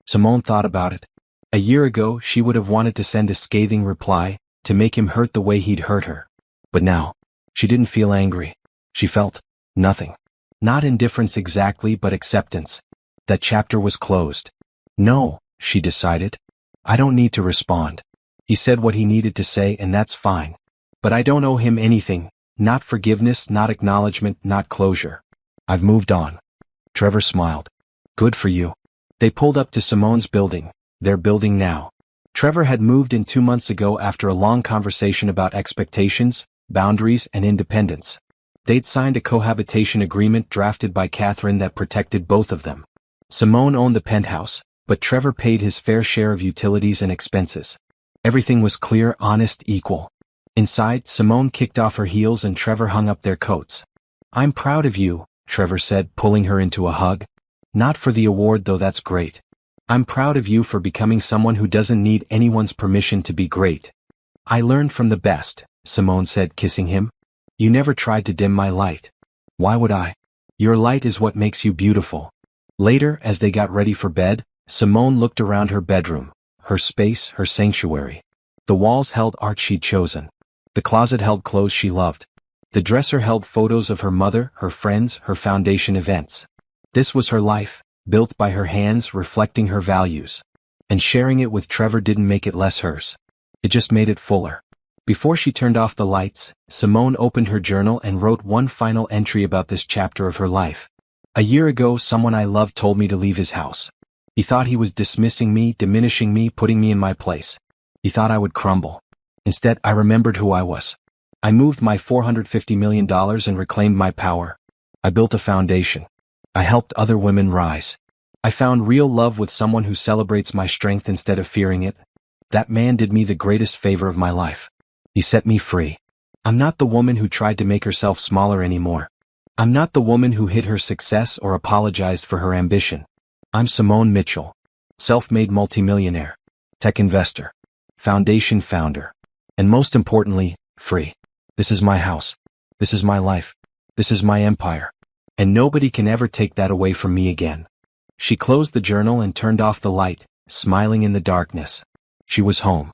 Simone thought about it. A year ago, she would have wanted to send a scathing reply, to make him hurt the way he'd hurt her. But now, she didn't feel angry. She felt nothing. Not indifference exactly, but acceptance. That chapter was closed. No, she decided. I don't need to respond. He said what he needed to say and that's fine. But I don't owe him anything, not forgiveness, not acknowledgement, not closure. I've moved on. Trevor smiled. Good for you. They pulled up to Simone's building, their building now. Trevor had moved in 2 months ago after a long conversation about expectations, boundaries, and independence. They'd signed a cohabitation agreement drafted by Catherine that protected both of them. Simone owned the penthouse, but Trevor paid his fair share of utilities and expenses. Everything was clear, honest, equal. Inside, Simone kicked off her heels and Trevor hung up their coats. I'm proud of you, Trevor said, pulling her into a hug. Not for the award though, that's great. I'm proud of you for becoming someone who doesn't need anyone's permission to be great. I learned from the best, Simone said, kissing him. You never tried to dim my light. Why would I? Your light is what makes you beautiful. Later, as they got ready for bed, Simone looked around her bedroom, her space, her sanctuary. The walls held art she'd chosen. The closet held clothes she loved. The dresser held photos of her mother, her friends, her foundation events. This was her life, built by her hands, reflecting her values. And sharing it with Trevor didn't make it less hers. It just made it fuller. Before she turned off the lights, Simone opened her journal and wrote one final entry about this chapter of her life. A year ago, someone I loved told me to leave his house. He thought he was dismissing me, diminishing me, putting me in my place. He thought I would crumble. Instead, I remembered who I was. I moved my $450 million and reclaimed my power. I built a foundation. I helped other women rise. I found real love with someone who celebrates my strength instead of fearing it. That man did me the greatest favor of my life. He set me free. I'm not the woman who tried to make herself smaller anymore. I'm not the woman who hid her success or apologized for her ambition. I'm Simone Mitchell. Self-made multimillionaire. Tech investor. Foundation founder. And most importantly, free. This is my house. This is my life. This is my empire. And nobody can ever take that away from me again. She closed the journal and turned off the light, smiling in the darkness. She was home.